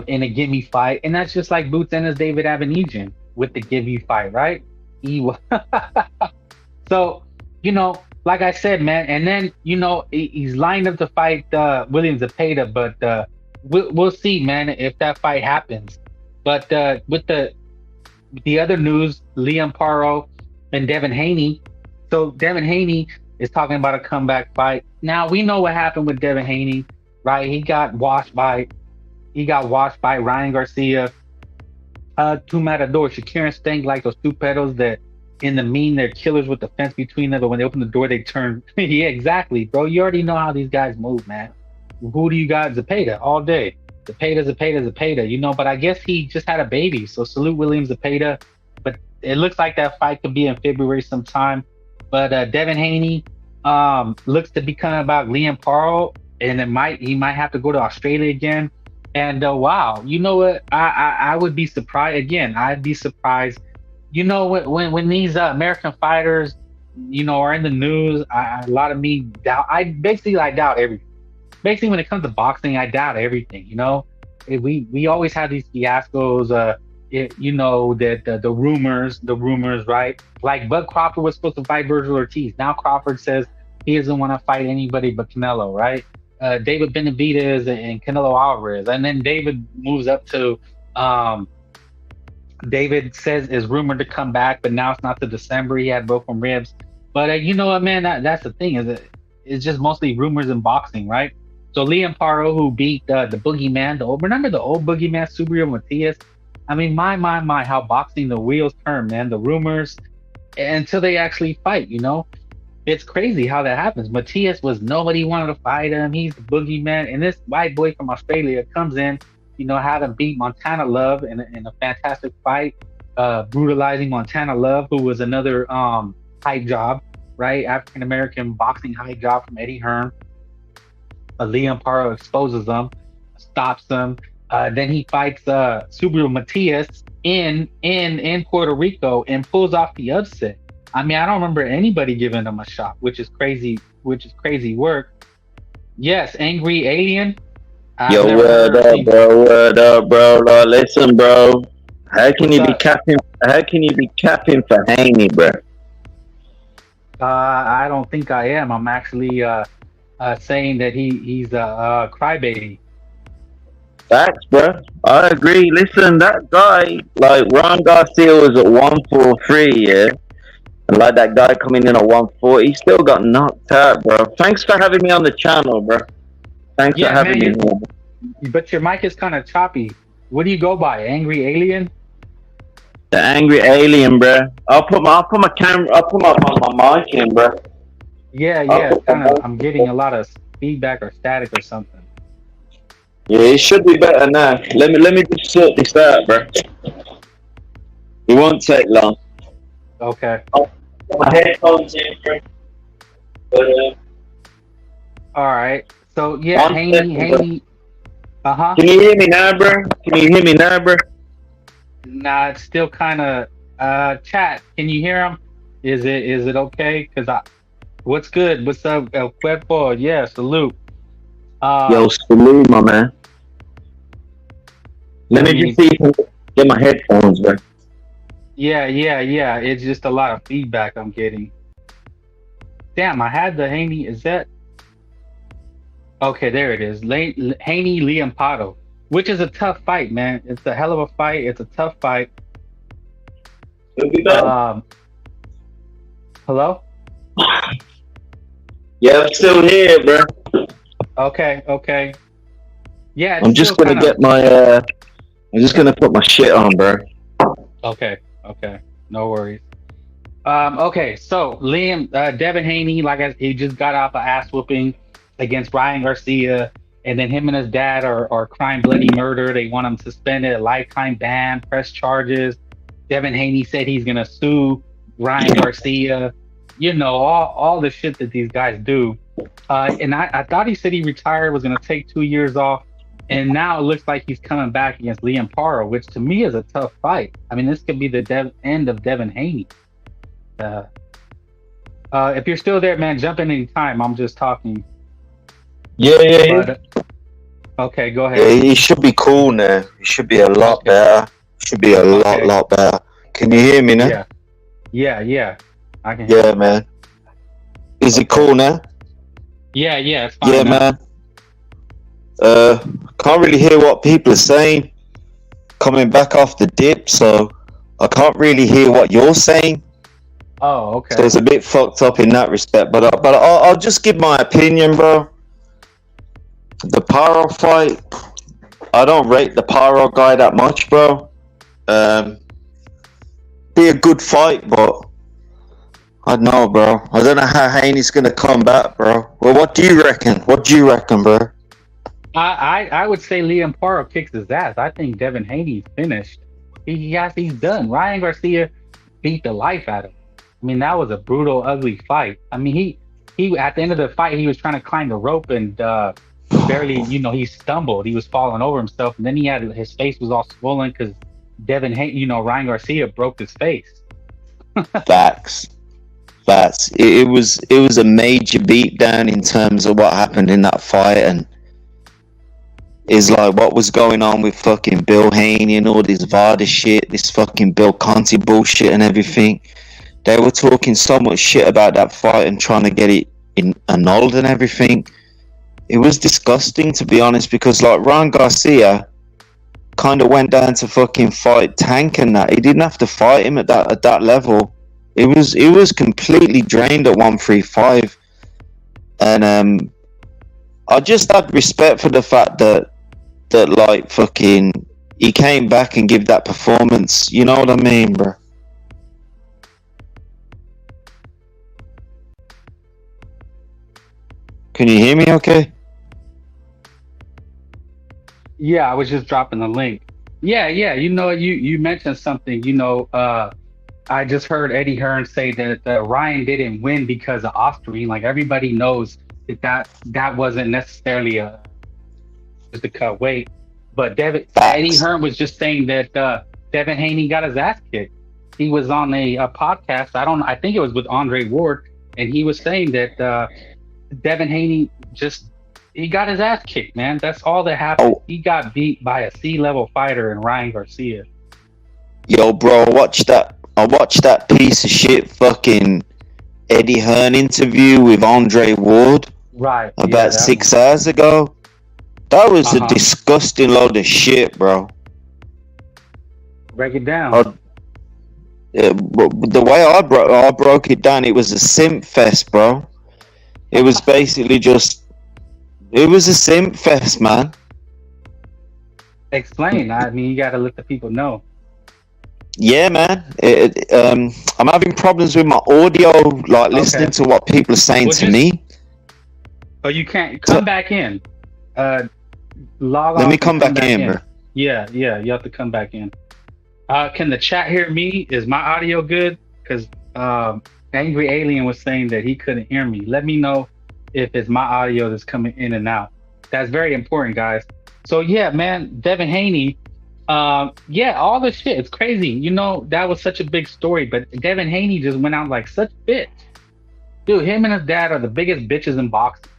in a gimme fight, and that's just like Boots Ennis David Avenesian with the gimme fight, right? So, like I said, man, and then he's lined up to fight William Zepeda, but we'll see, man, if that fight happens. But with the other news, Liam Paro and Devin Haney. So Devin Haney is talking about a comeback fight. Now we know what happened with Devin Haney, right? He got washed by Ryan Garcia, two matadors, Shakur and Stank, like those two pedals that in the mean they're killers with the fence between them, but when they open the door they turn. Yeah, exactly, bro. You already know how these guys move, man. Who do you got? Zepeda all day. Zepeda. But I guess he just had a baby, so salute William Zepeda. But it looks like that fight could be in February sometime. But Devin Haney looks to be coming about Liam Paro, and he might have to go to Australia again. And wow, you know what? I would be surprised again. I'd be surprised. When these American fighters, are in the news, a lot of me doubt. I doubt everything. Basically, when it comes to boxing, I doubt everything. We always have these fiascos. That the rumors, right? Like Bud Crawford was supposed to fight Virgil Ortiz. Now Crawford says he doesn't want to fight anybody but Canelo, right? David Benavidez and Canelo Alvarez, and then David moves up to. David says is rumored to come back, but now it's not till December. He had broken ribs. But you know what, man? That's the thing, is it's just mostly rumors in boxing, right? So Liam Paro, who beat the boogeyman, remember the old boogeyman, Subriel Matias? I mean, my, how boxing, the wheels turn, man. The rumors until they actually fight, It's crazy how that happens. Matias nobody wanted to fight him. He's the boogeyman. And this white boy from Australia comes in, had him beat Montana Love in a fantastic fight, brutalizing Montana Love, who was another hype job, right? African-American boxing hype job from Eddie Hearn. Liam Paro exposes him, stops him. Then he fights Subriel Matias in Puerto Rico and pulls off the upset. I mean, I don't remember anybody giving him a shot, which is crazy work. Yes, Angry Alien. Yo, what up, bro? Listen, bro. How can you be capping for Haney, bro? I don't think I am. I'm actually saying that he's a crybaby. Facts, bro. I agree. Listen, that guy, like Ryan Garcia was at 143, yeah, and like that guy coming in at 140, he still got knocked out, bro. Thanks for having me on the channel, bro. Thanks for having me. But your mic is kind of choppy. What do you go by? Angry Alien? The Angry Alien, bro. I'll put my mic in, bro. Yeah. I'm getting a lot of feedback or static or something. Yeah, it should be better now. Let me just sort this out, bro. It won't take long. Okay. I'll put my headphones in, bro. But, all right. So yeah, Haney. Can you hear me now, bro? Nah, it's still kind of chat. Can you hear him? Is it okay? What's good? What's up, El Cuerpo? Yeah, salute. Yo, salute, my man. Let me just see if I can get my headphones, bro. Yeah. It's just a lot of feedback I'm getting. Damn, I had the Haney. Is that? Okay, there it is. Haney Liam Paro, which is a tough fight, man. It's a hell of a fight. It's a tough fight. Hello? Yeah, I'm still here, bro. Okay. Yeah. I'm just gonna get my. I'm just gonna put my shit on, bro. Okay. No worries. Okay, so Devin Haney, he just got off an ass whooping against Ryan Garcia, and then him and his dad are crying bloody murder. They want him suspended, a lifetime ban, press charges. Devin Haney said he's gonna sue Ryan Garcia. All the shit that these guys do. And I thought he said he retired, was gonna take 2 years off, and now it looks like he's coming back against Liam Paro, which to me is a tough fight. I mean, this could be the end of Devin Haney. If you're still there, man, jump in any time. I'm just talking. Yeah, yeah, yeah. But okay, go Yeah, ahead. he should be cool now. He should be a lot Okay, better. Should be a okay, lot better. Can you hear me now? yeah, yeah. I can hear Yeah, you. man. Is it Okay. cool now? Yeah, it's Yeah, fine now. man. Can't really hear what people are saying. Coming back off the dip, so I can't really hear what you're saying. Oh, So okay. it's a bit fucked up in that respect. But I'll just give my opinion, bro. The Pyro fight, I don't rate the Pyro guy that much, bro. Be a good fight, but I don't know, bro. I don't know how Haney's gonna come back, bro. Well, what do you reckon? What do you reckon, bro? I would say Liam Paro kicks his ass. I think Devin Haney's finished. He's done. Ryan Garcia beat the life out of him. I mean, that was a brutal, ugly fight. I mean, he at the end of the fight, he was trying to climb the rope and he barely, he stumbled. He was falling over himself, and then his face was all swollen because Devin Haney, Ryan Garcia broke his face. Facts. It was a major beatdown in terms of what happened in that fight, and is like what was going on with fucking Bill Haney and all this VADA shit, this fucking Bill Conti bullshit and everything. They were talking so much shit about that fight and trying to get it annulled and everything. It was disgusting, to be honest, because like Ryan Garcia kind of went down to fucking fight Tank and that. He didn't have to fight him at that level. It was completely drained at 135, and I just had respect for the fact that like fucking he came back and give that performance. You know what I mean, bro? Can you hear me? Okay. Yeah, I was just dropping the link. Yeah. You mentioned something. I just heard Eddie Hearn say that Ryan didn't win because of Austrian. Like everybody knows that wasn't necessarily just to cut weight. But Eddie Hearn was just saying that Devin Haney got his ass kicked. He was on a podcast. I think it was with Andre Ward, and he was saying that Devin Haney he got his ass kicked, man. That's all that happened. He got beat by a C-level fighter in Ryan Garcia. Yo, bro, I watched that piece of shit fucking Eddie Hearn interview with Andre Ward about 6 hours ago. That was a disgusting load of shit, bro. Break it down. The way I broke it down, it was a simp fest, bro. It was basically it was a simp fest, man. Explain. I mean, you got to let the people know. Yeah, man. I'm having problems with my audio, like listening to what people are saying to me. Oh, you can't come back in. Log Let off me come back in, bro. Yeah, you have to come back in. Can the chat hear me? Is my audio good? Because Angry Alien was saying that he couldn't hear me. Let me know if it's my audio that's coming in and out. That's very important, guys. So yeah, man, Devin Haney. All this shit. It's crazy. That was such a big story, but Devin Haney just went out like such a bitch. Dude, him and his dad are the biggest bitches in boxing.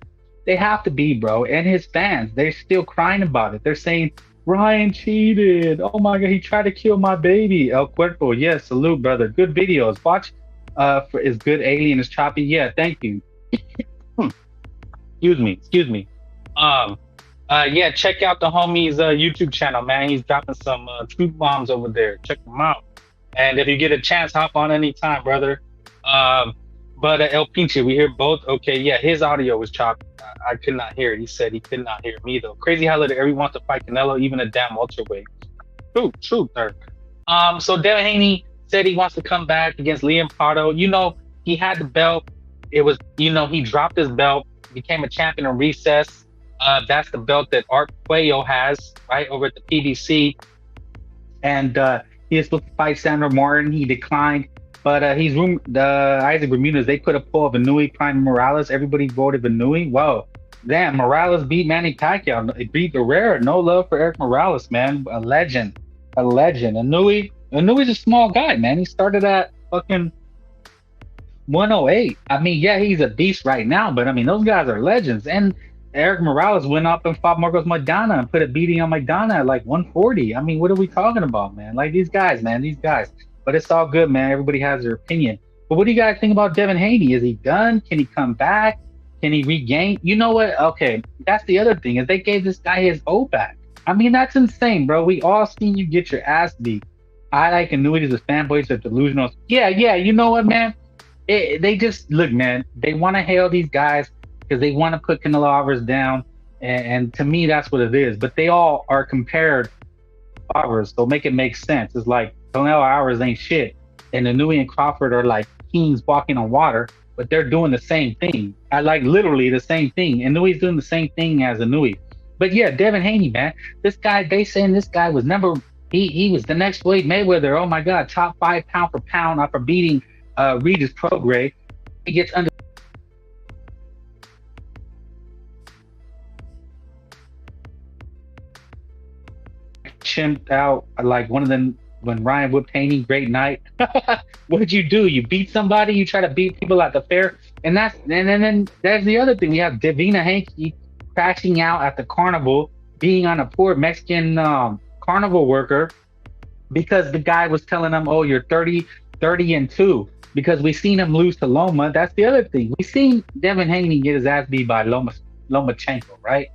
They have to be, bro. And his fans, they're still crying about it. They're saying, Ryan cheated. Oh my God, he tried to kill my baby. El Cuerpo, yes, salute, brother. Good videos. Watch for Is Good Alien Is Choppy. Yeah, thank you. Excuse me. Check out the homie's YouTube channel, man. He's dropping some truth bombs over there. Check them out. And if you get a chance, hop on anytime, brother. But El Pinche, we hear both. Okay, yeah, his audio was choppy. I could not hear it. He said he could not hear me though. Crazy how everyone wants to fight Canelo, even a damn welterweight. True, sir. So Devin Haney said he wants to come back against Liam Pardo. He had the belt. It was, he dropped his belt, became a champion in recess. That's the belt that Art Cuello has, right, over at the PBC. And he was supposed to fight Sandro Martin. He declined. But Isaac Bermudez, they put a poll of Inouye, Prime Morales. Everybody voted Inouye. Wow. Damn, Morales beat Manny Pacquiao. It beat Guerrero. No love for Eric Morales, man. A legend. Inouye's a small guy, man. He started at fucking 108. I mean, yeah, he's a beast right now, but I mean, those guys are legends. And Eric Morales went up and fought Marcos Maidana and put a beating on Maidana at like 140. I mean, what are we talking about, man? Like these guys, man, these guys. But it's all good, man. Everybody has their opinion. But what do you guys think about Devin Haney? Is he done? Can he come back? Can he regain? You know what? Okay, that's the other thing is they gave this guy his O back. I mean, that's insane, bro. We all seen you get your ass beat. I like annuities as fanboys are delusional. Yeah. You know what, man? They just look, man. They want to hail these guys because they want to put Canelo Alvarez down, and to me, that's what it is. But they all are compared to Alvarez, so make it make sense. It's like Canelo Alvarez ain't shit, and Inouye and Crawford are like kings walking on water, but they're doing the same thing. I like literally the same thing. Inouye's doing the same thing as Inouye. But yeah, Devin Haney, man, this guy, they saying this guy was he was the next Floyd Mayweather. Oh my God, top 5 pound for pound after beating Regis Prograis. He gets under. Chimped out like one of them when Ryan whipped Haney. Great night. What did you do? You beat somebody? You try to beat people at the fair? And then there's the other thing. We have Devin Haney crashing out at the carnival, being on a poor Mexican carnival worker because the guy was telling him, oh, you're 30-2, because we seen him lose to Loma. That's the other thing. We seen Devin Haney get his ass beat by Lomachenko, right?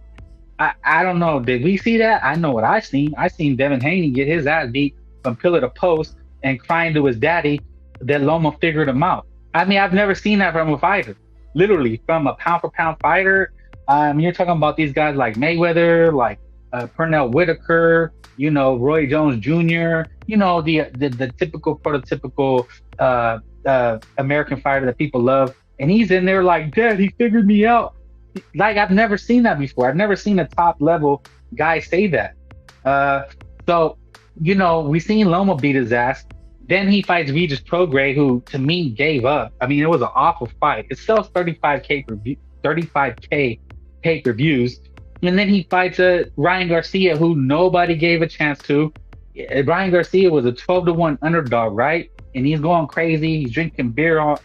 I don't know. Did we see that? I know what I seen. I seen Devin Haney get his ass beat from pillar to post and crying to his daddy that Loma figured him out. I mean, I've never seen that from a fighter. Literally, from a pound for pound fighter. You're talking about these guys like Mayweather, like Pernell Whitaker, you know, Roy Jones Jr., you know, the typical prototypical American fighter that people love. And he's in there like, Dad, he figured me out. Like, I've never seen that before. I've never seen a top level guy say that. So, you know, we seen Loma beat his ass. Then he fights Regis Prograis, who to me gave up. I mean, it was an awful fight. It sells 35K pay-per-views. And then he fights Ryan Garcia, who nobody gave a chance to. Ryan Garcia was a 12-1 underdog, right? And he's going crazy. He's drinking beer on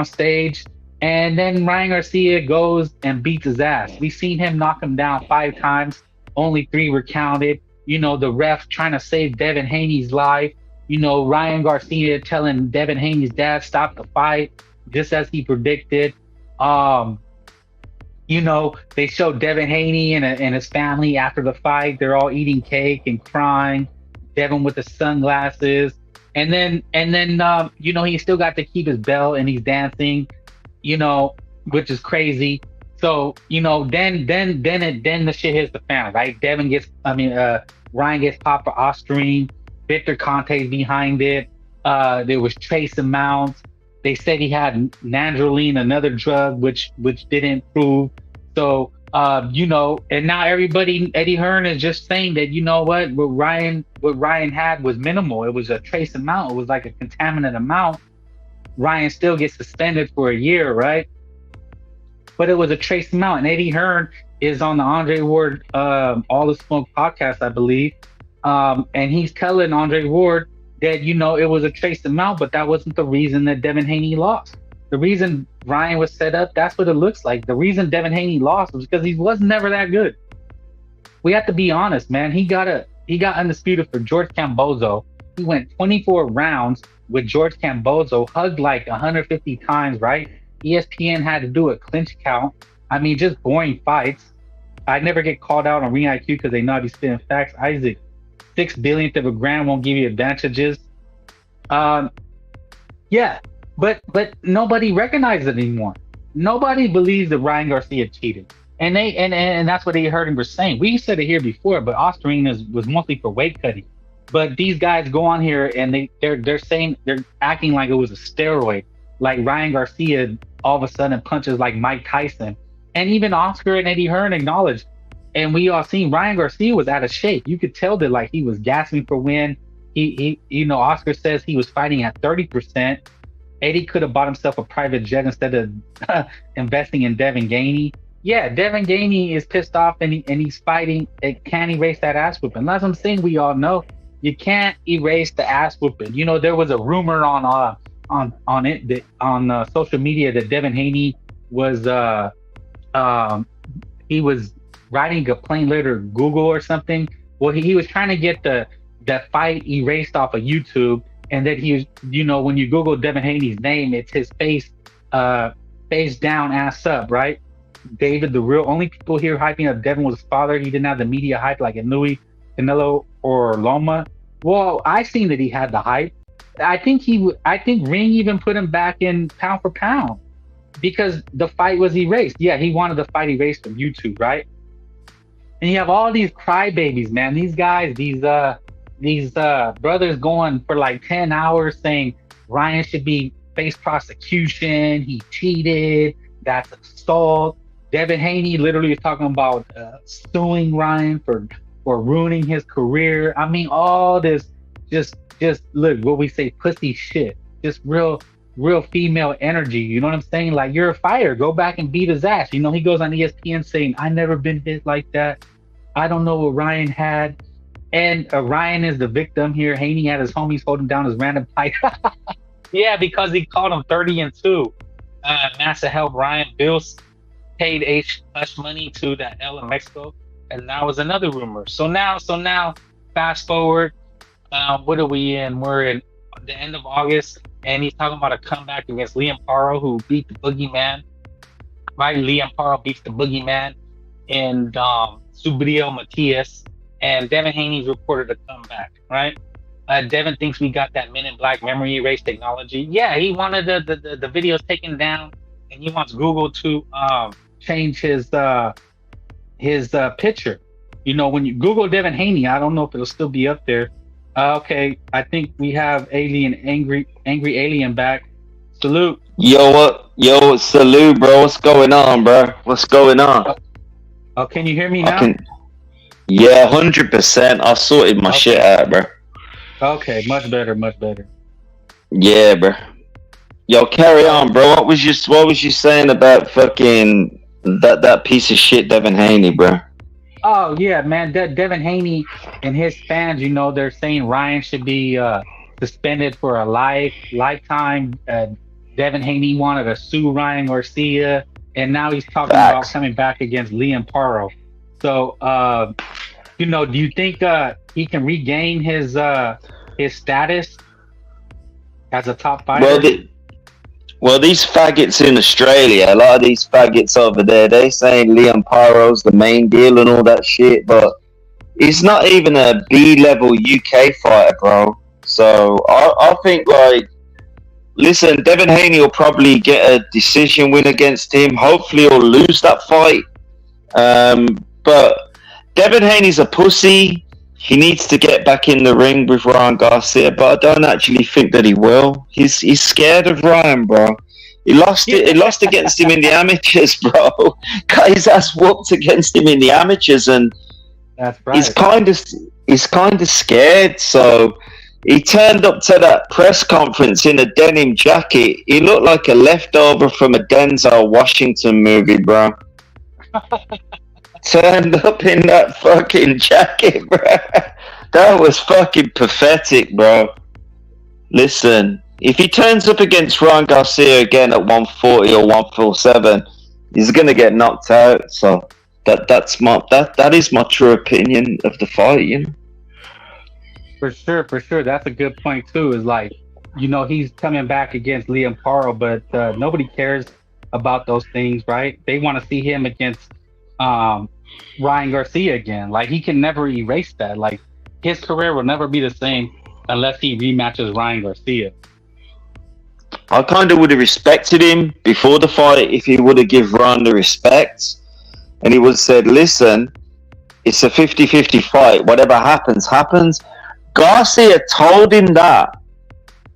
stage. And then Ryan Garcia goes and beats his ass. We've seen him knock him down 5 times. Only 3 were counted. You know, the ref trying to save Devin Haney's life. You know, Ryan Garcia telling Devin Haney's dad stop the fight, just as he predicted. You know, they showed Devin Haney and his family after the fight. They're all eating cake and crying. Devin with the sunglasses. And then you know, he still got to keep his belt and he's dancing, you know, which is crazy. So, you know, then the shit hits the fan, right? Ryan gets popped for Austrian. Victor Conte's behind it. There was trace amounts. They said he had nandrolene, another drug, which didn't prove. So, you know, and now Eddie Hearn is just saying that, you know what Ryan had was minimal. It was a trace amount. It was like a contaminant amount. Ryan still gets suspended for a year, right? But it was a trace amount. And Eddie Hearn is on the Andre Ward All the Smoke podcast, I believe. And he's telling Andre Ward that, you know, it was a trace amount, but that wasn't the reason that Devin Haney lost. The reason Ryan was set up, that's what it looks like. The reason Devin Haney lost was because he was never that good. We have to be honest, man. He got undisputed for George Cambozo. He went 24 rounds with George Cambozo, hugged like 150 times, right? ESPN had to do a clinch count. I mean, just boring fights. I never get called out on Ring IQ because they know I be spitting facts. Isaac, 6 billionth of a gram won't give you advantages. Yeah, but nobody recognizes it anymore. Nobody believes that Ryan Garcia cheated, and that's what they heard him were saying. We said it here before, but Austrian was mostly for weight cutting. But these guys go on here and they're saying, they're acting like it was a steroid, like Ryan Garcia all of a sudden punches like Mike Tyson, and even Oscar and Eddie Hearn acknowledged. And we all seen Ryan Garcia was out of shape. You could tell that like he was gasping for wind. He you know, Oscar says he was fighting at 30%. Eddie could have bought himself a private jet instead of investing in Devin Haney. Yeah, Devin Haney is pissed off and he's fighting. It can't erase that ass whooping. That's what I'm saying. We all know you can't erase the ass whooping. You know, there was a rumor on social media that Devin Haney was writing a plain letter Google or something. Well, he was trying to get the fight erased off of YouTube, and then he was, when you Google Devin Haney's name, it's his face down, ass up, right? David, the real only people here hyping up Devin was his father. He didn't have the media hype like Inui, Canelo, or Loma. Well, I seen that he had the hype. I think Ring even put him back in pound for pound because the fight was erased. Yeah, he wanted the fight erased from YouTube, right? And you have all these crybabies, man. These guys, these brothers going for like 10 hours saying Ryan should be face prosecution. He cheated. That's assault. Devin Haney literally is talking about suing Ryan for ruining his career. I mean, all this just look what we say, pussy shit. Just real female energy. You know what I'm saying? Like, you're a fighter. Go back and beat his ass. He goes on ESPN saying, I never been hit like that. I don't know what Ryan had. And Ryan is the victim here. Haney had his homies hold him down as random fight. Yeah, because he called him 30-2. Massive help. Ryan Bills paid hush money to that L in Mexico. And that was another rumor. So now, fast forward. What are we in? We're in the end of August, and he's talking about a comeback against Liam Paro, who beat the Boogeyman. Right? Liam Paro beats the Boogeyman, and Subrio Matias, and Devin Haney's reported a comeback. Right? Devin thinks we got that Men in Black memory erase technology. Yeah, he wanted the videos taken down, and he wants Google to change his picture. When you Google Devin Haney, I don't know if it'll still be up there. Okay, I think we have angry alien back. Salute. Yo, salute, bro. What's going on, bro? What's going on? Oh, can you hear me now? Yeah, 100%. I sorted my shit out, bro. Okay, much better. Yeah, bro. Yo, carry on, bro. What was you saying about fucking that piece of shit, Devin Haney, bro? Oh yeah, man. Devin Haney and his fans, they're saying Ryan should be suspended for a lifetime. Devin Haney wanted to sue Ryan Garcia, and now he's talking about coming back against Liam Paro. So, do you think he can regain his status as a top fighter? Well, these faggots in Australia, a lot of these faggots over there, they saying Liam Paro's the main deal and all that shit, but he's not even a B-level UK fighter, bro. So I think, listen, Devin Haney will probably get a decision win against him. Hopefully he'll lose that fight. But Devin Haney's a pussy. He needs to get back in the ring with Ryan Garcia, but I don't actually think that he will. He's scared of Ryan, bro. He lost against him in the amateurs, bro. Got his ass whooped against him in the amateurs, and that's right. He's kind of scared. So he turned up to that press conference in a denim jacket. He looked like a leftover from a Denzel Washington movie, bro. Turned up in that fucking jacket, bro. That was fucking pathetic, bro. Listen, if he turns up against Ryan Garcia again at 140 or 147, he's gonna get knocked out. So that is my true opinion of the fight, For sure. That's a good point too. Is like, he's coming back against Liam Paro, but nobody cares about those things, right? They want to see him against Ryan Garcia again. Like, he can never erase that. Like, his career will never be the same unless he rematches Ryan Garcia. I kind of would have respected him before the fight if he would have given Ryan the respect, and he would have said, listen, it's a 50-50 fight. Whatever happens. Garcia told him that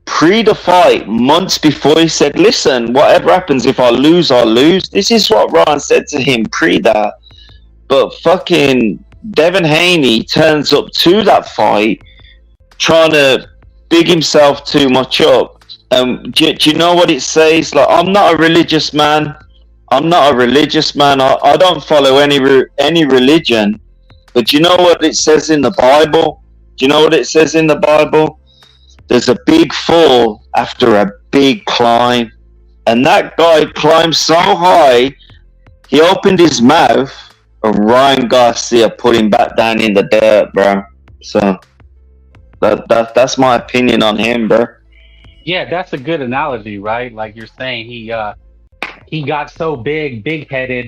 pre the fight, months before. He said, listen, whatever happens, if I lose, I lose. This is what Ryan said to him pre that. But fucking Devin Haney turns up to that fight trying to big himself too much up. Do you know what it says? Like, I'm not a religious man. I don't follow any religion. But you know what it says in the Bible? There's a big fall after a big climb. And that guy climbed so high, he opened his mouth Ryan Garcia put him back down in the dirt, bro. So that's my opinion on him, bro. Yeah, that's a good analogy, right? Like you're saying, he got so big headed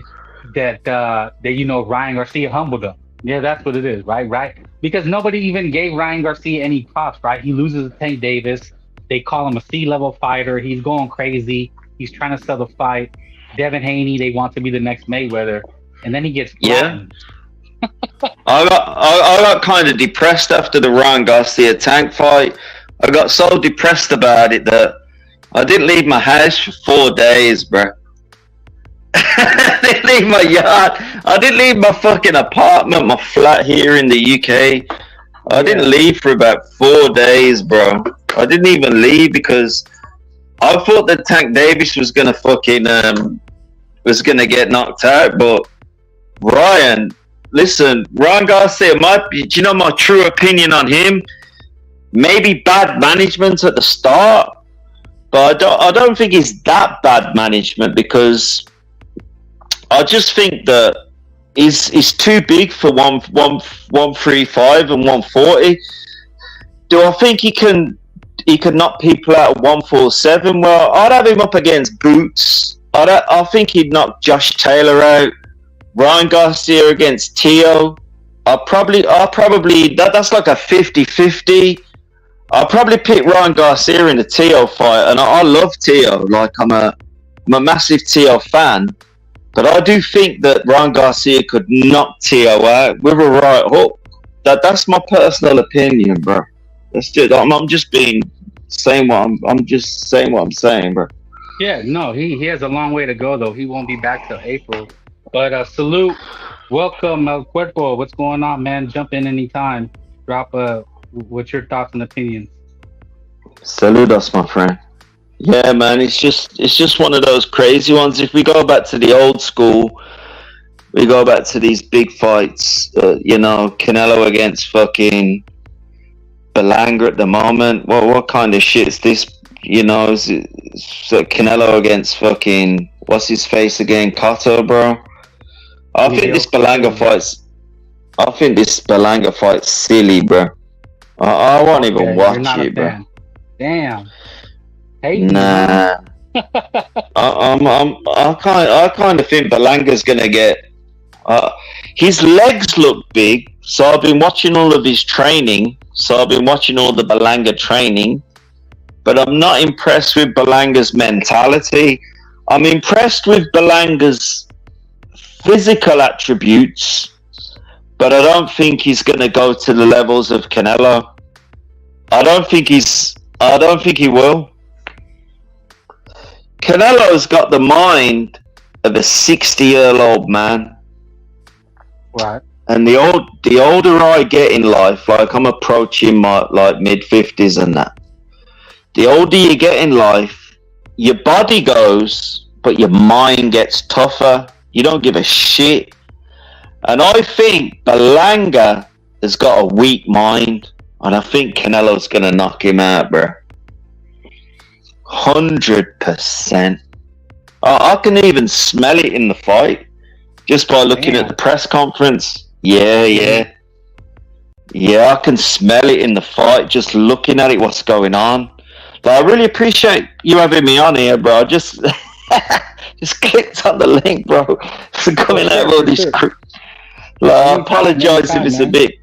that Ryan Garcia humbled him. Yeah, that's what it is, right? Because nobody even gave Ryan Garcia any props, right? He loses to Tank Davis. They call him a C-level fighter. He's going crazy. He's trying to sell the fight. Devin Haney, they want to be the next Mayweather, and then he gets flattened. I got kind of depressed after the Ryan Garcia Tank fight. I got so depressed about it that I didn't leave my house for 4 days, bro. I didn't leave my yard. I didn't leave my fucking apartment, my flat here in the UK. I didn't leave for about 4 days, bro. I didn't even leave because I thought that Tank Davis was gonna get knocked out, but Ryan Garcia might be. Do you know my true opinion on him? Maybe bad management at the start, but I don't think it's that bad management because I just think that he's too big for 135 and 140. Do I think he can knock people out at 147? Well, I'd have him up against Boots. I think he'd knock Josh Taylor out. Ryan Garcia against Teo. I'll probably that's like a 50-50. I'll probably pick Ryan Garcia in the Teo fight, and I love Teo. Like I'm a massive Teo fan, but I do think that Ryan Garcia could knock Teo out with a right hook. That's my personal opinion, bro. That's just I'm just saying what I'm saying, bro. Yeah, no, he has a long way to go though. He won't be back till April. But salute, welcome, El Cuerpo. What's going on, man? Jump in anytime. Drop what's your thoughts and opinions? Saludos, my friend. Yeah, man, it's just one of those crazy ones. If we go back to the old school, we go back to these big fights. Canelo against fucking Berlanga at the moment. What kind of shit is this? Is it Canelo against fucking what's his face again, Cotto, bro? I think this Berlanga fight's silly, bro. I won't even watch it, bro. Fan. Damn. Hey. Nah. I kind of think Berlanga's gonna get. His legs look big, so I've been watching all of his training. So I've been watching all the Berlanga training, but I'm not impressed with Berlanga's mentality. I'm impressed with Berlanga's physical attributes, but I don't think he's going to go to the levels of Canelo. I don't think he will. Canelo's got the mind of a 60-year-old man. Right. And the older I get in life, like I'm approaching my mid-50s and that, the older you get in life, your body goes, but your mind gets tougher. You don't give a shit. And I think Berlanga has got a weak mind, and I think Canelo's going to knock him out, bro. 100%. I can even smell it in the fight just by looking at the press conference. Yeah, I can smell it in the fight just looking at it, what's going on. But I really appreciate you having me on here, bro. Just clicked on the link, bro. It's coming out of all this I apologize if it's a bit.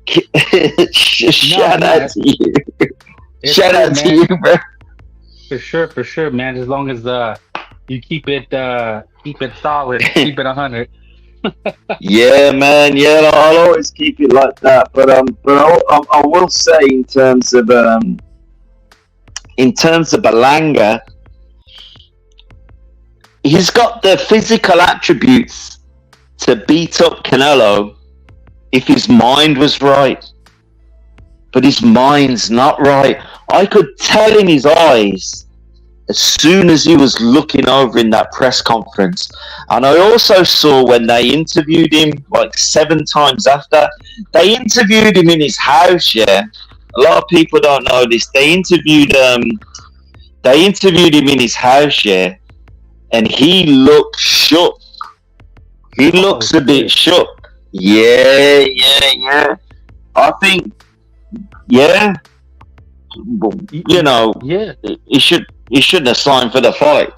Shout out to you. Shout out to you, bro. For sure, man. As long as you keep it solid, keep it 100. Yeah, man. Yeah, I'll always keep it like that. But I will say in terms of Berlanga, he's got the physical attributes to beat up Canelo if his mind was right. But his mind's not right. I could tell in his eyes as soon as he was looking over in that press conference. And I also saw when they interviewed him, like 7 times after, they interviewed him in his house, yeah. A lot of people don't know this. They interviewed him in his house, yeah. And he looked shook. He looks a bit shook. Yeah. I think, yeah, you know, Yeah, he shouldn't have signed for the fight.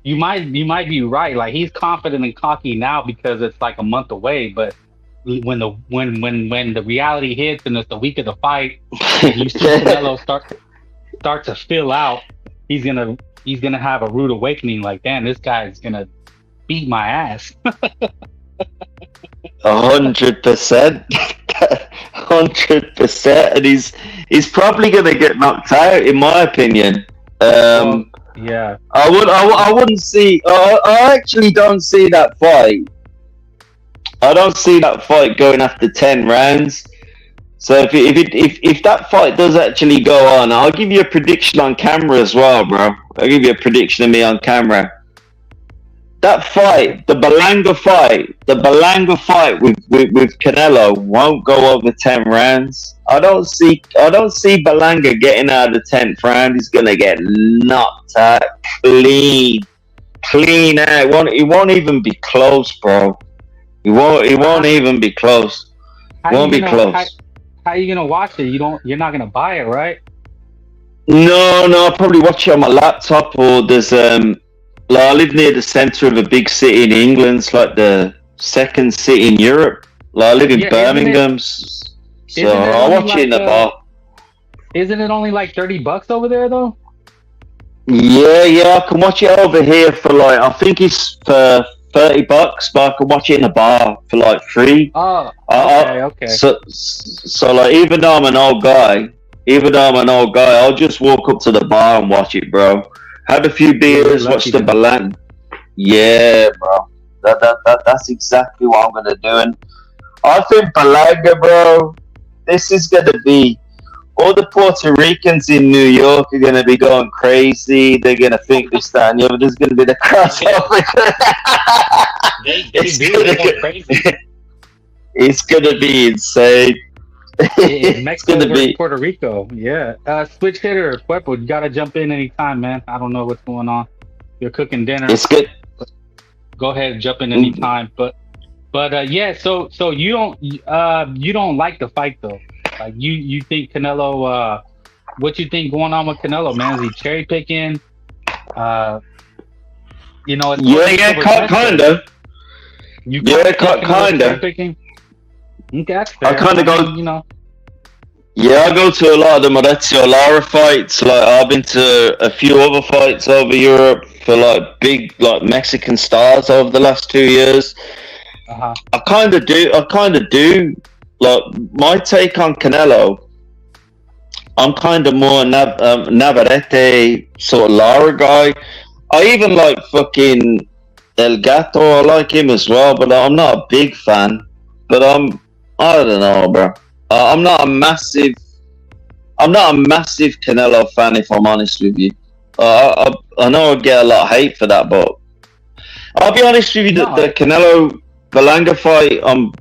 you might be right. Like he's confident and cocky now because it's like a month away, but when the reality hits and it's the week of the fight, and you see Canelo start to fill out, he's gonna have a rude awakening. Like, damn, this guy's gonna beat my ass. 100%, 100%, and he's probably gonna get knocked out, in my opinion. Well, yeah, I wouldn't see. I actually don't see that fight. I don't see that fight going after 10 rounds. So if that fight does actually go on, I'll give you a prediction on camera as well, bro. I'll give you a prediction of me on camera. That fight, the Berlanga fight with Canelo won't go over 10 rounds. I don't see Berlanga getting out of the 10th round. He's gonna get knocked out clean out. It won't even be close, bro. It won't even be close. Won't be close. How are you gonna watch it? You're not gonna buy it, right? No, I'll probably watch it on my laptop, or there's like, I live near the centre of a big city in England. It's like the second city in Europe. Like I live in Birmingham, so I'll watch it in the bar. Isn't it only like $30 over there though? Yeah, I can watch it over here for like, I think it's for $30, but I can watch it in the bar for like free. Oh, okay. So like, even though I'm an old guy, I'll just walk up to the bar and watch it, bro. Had a few beers, watch the Berlanga. Yeah, bro. That's exactly what I'm gonna do. And I think Berlanga, bro, this is gonna be, all the Puerto Ricans in New York are gonna be going crazy. They're gonna think this, that, and the other. There's gonna be the crossover. It's gonna be insane. Mexico versus Puerto Rico, yeah. Switch hitter, Puepo, you gotta jump in anytime, man. I don't know what's going on. You're cooking dinner. It's good. Go ahead and jump in anytime. But yeah. So you don't like the fight though. Like you think Canelo? What you think going on with Canelo, man? Is he cherry picking? You know. Kind of. Kind of. Picking? Okay, that's fair. I kind of go. You know. Yeah, I go to a lot of the Maurizio Lara fights. Like I've been to a few other fights over Europe for like big like Mexican stars over the last 2 years. I kind of do. Like my take on Canelo, I'm kind of more Navarrete sort of Lara guy. I even like fucking El Gato. I like him as well, but I'm not a big fan. But I don't know, bro. I'm not a massive Canelo fan, if I'm honest with you. I know I get a lot of hate for that, but I'll be honest with you. The Canelo Berlanga fight, I'm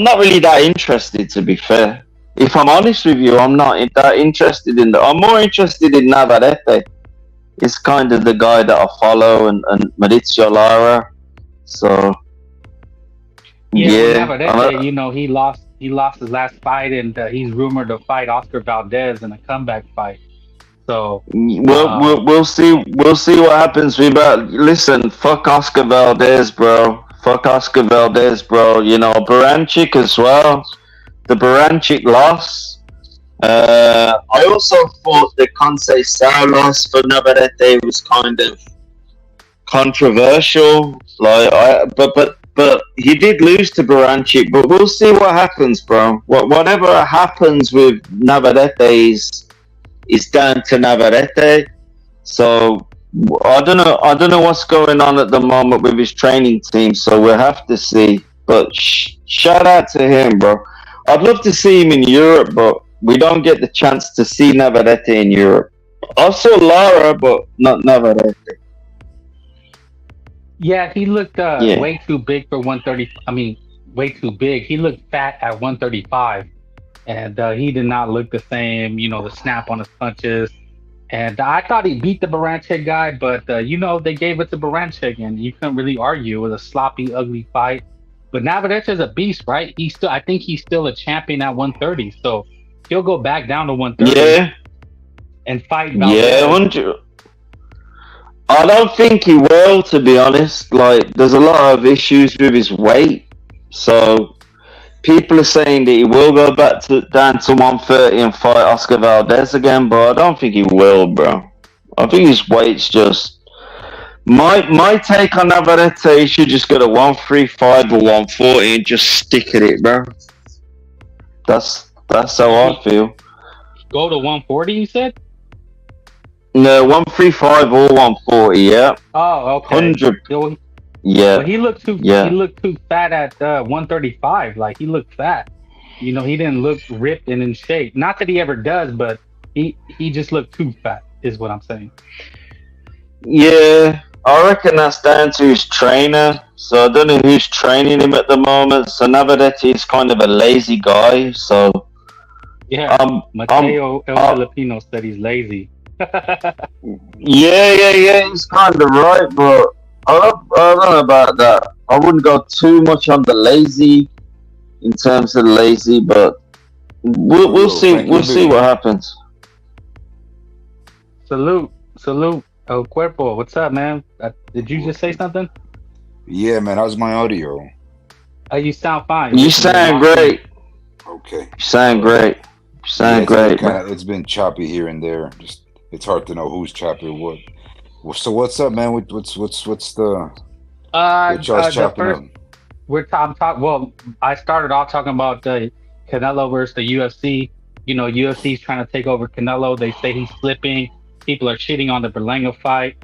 not really that interested, to be fair. If I'm honest with you, I'm not that interested in I'm more interested in Navarrete. It's kind of the guy that I follow, and Maurizio Lara. So yeah. Navarrete, you know, he lost his last fight, and he's rumored to fight Oscar Valdez in a comeback fight. So we'll see what happens with that. Listen, fuck Oscar Valdez, bro. You know, Baranchik as well. The Baranchik loss. I also thought the Conceição loss for Navarrete was kind of controversial. Like, but he did lose to Baranchik. But we'll see what happens, bro. Whatever happens with Navarrete is down to Navarrete. So I don't know what's going on at the moment with his training team. So we'll have to see. But shout out to him, bro. I'd love to see him in Europe, but we don't get the chance to see Navarrete in Europe. I saw Lara, but not Navarrete. Yeah, he looked way too big for 130. I mean, way too big. He looked fat at 135, and he did not look the same. You know, the snap on his punches. And I thought he beat the Baranchik guy, but you know, they gave it to Baranchik, and you couldn't really argue. It was a sloppy, ugly fight. But Navarrete is a beast, right? I think he's still a champion at 130. So he'll go back down to 130 Yeah, and fight yeah, Valdez. 100. I don't think he will, to be honest. Like, there's a lot of issues with his weight. So people are saying that he will go back down to 130 and fight Oscar Valdez again, but I don't think he will, bro. I think his weight's just. My take on Navarrete, he should just go to 135 or 140 and just stick at it, bro. That's how I feel. Go to 140, you said? No, 135 or 140, yeah. Oh, okay. 100. Yeah. But he looked too fat at 135. Like, he looked fat. You know, he didn't look ripped and in shape. Not that he ever does, but he just looked too fat, is what I'm saying. Yeah, I reckon that's down to his trainer. So I don't know who's training him at the moment. So Navarrete is kind of a lazy guy. So yeah, Mateo El Filipino said he's lazy. Yeah, he's kind of right, but I don't know about that. I wouldn't go too much on the lazy in terms of lazy, but we'll see. We'll see what happens. Salute, El Cuerpo. What's up, man? Did you just say something? Yeah, man. How's my audio? You sound fine. You sound great. Okay. You sound great. You sound great. It's been choppy here and there. Just it's hard to know who's choppy or what. So what's up, man? What's the what y'all's chopping up? We're talking. Well, I started off talking about Canelo versus the UFC. You know, UFC's trying to take over Canelo. They say he's slipping. People are shitting on the Berlanga fight.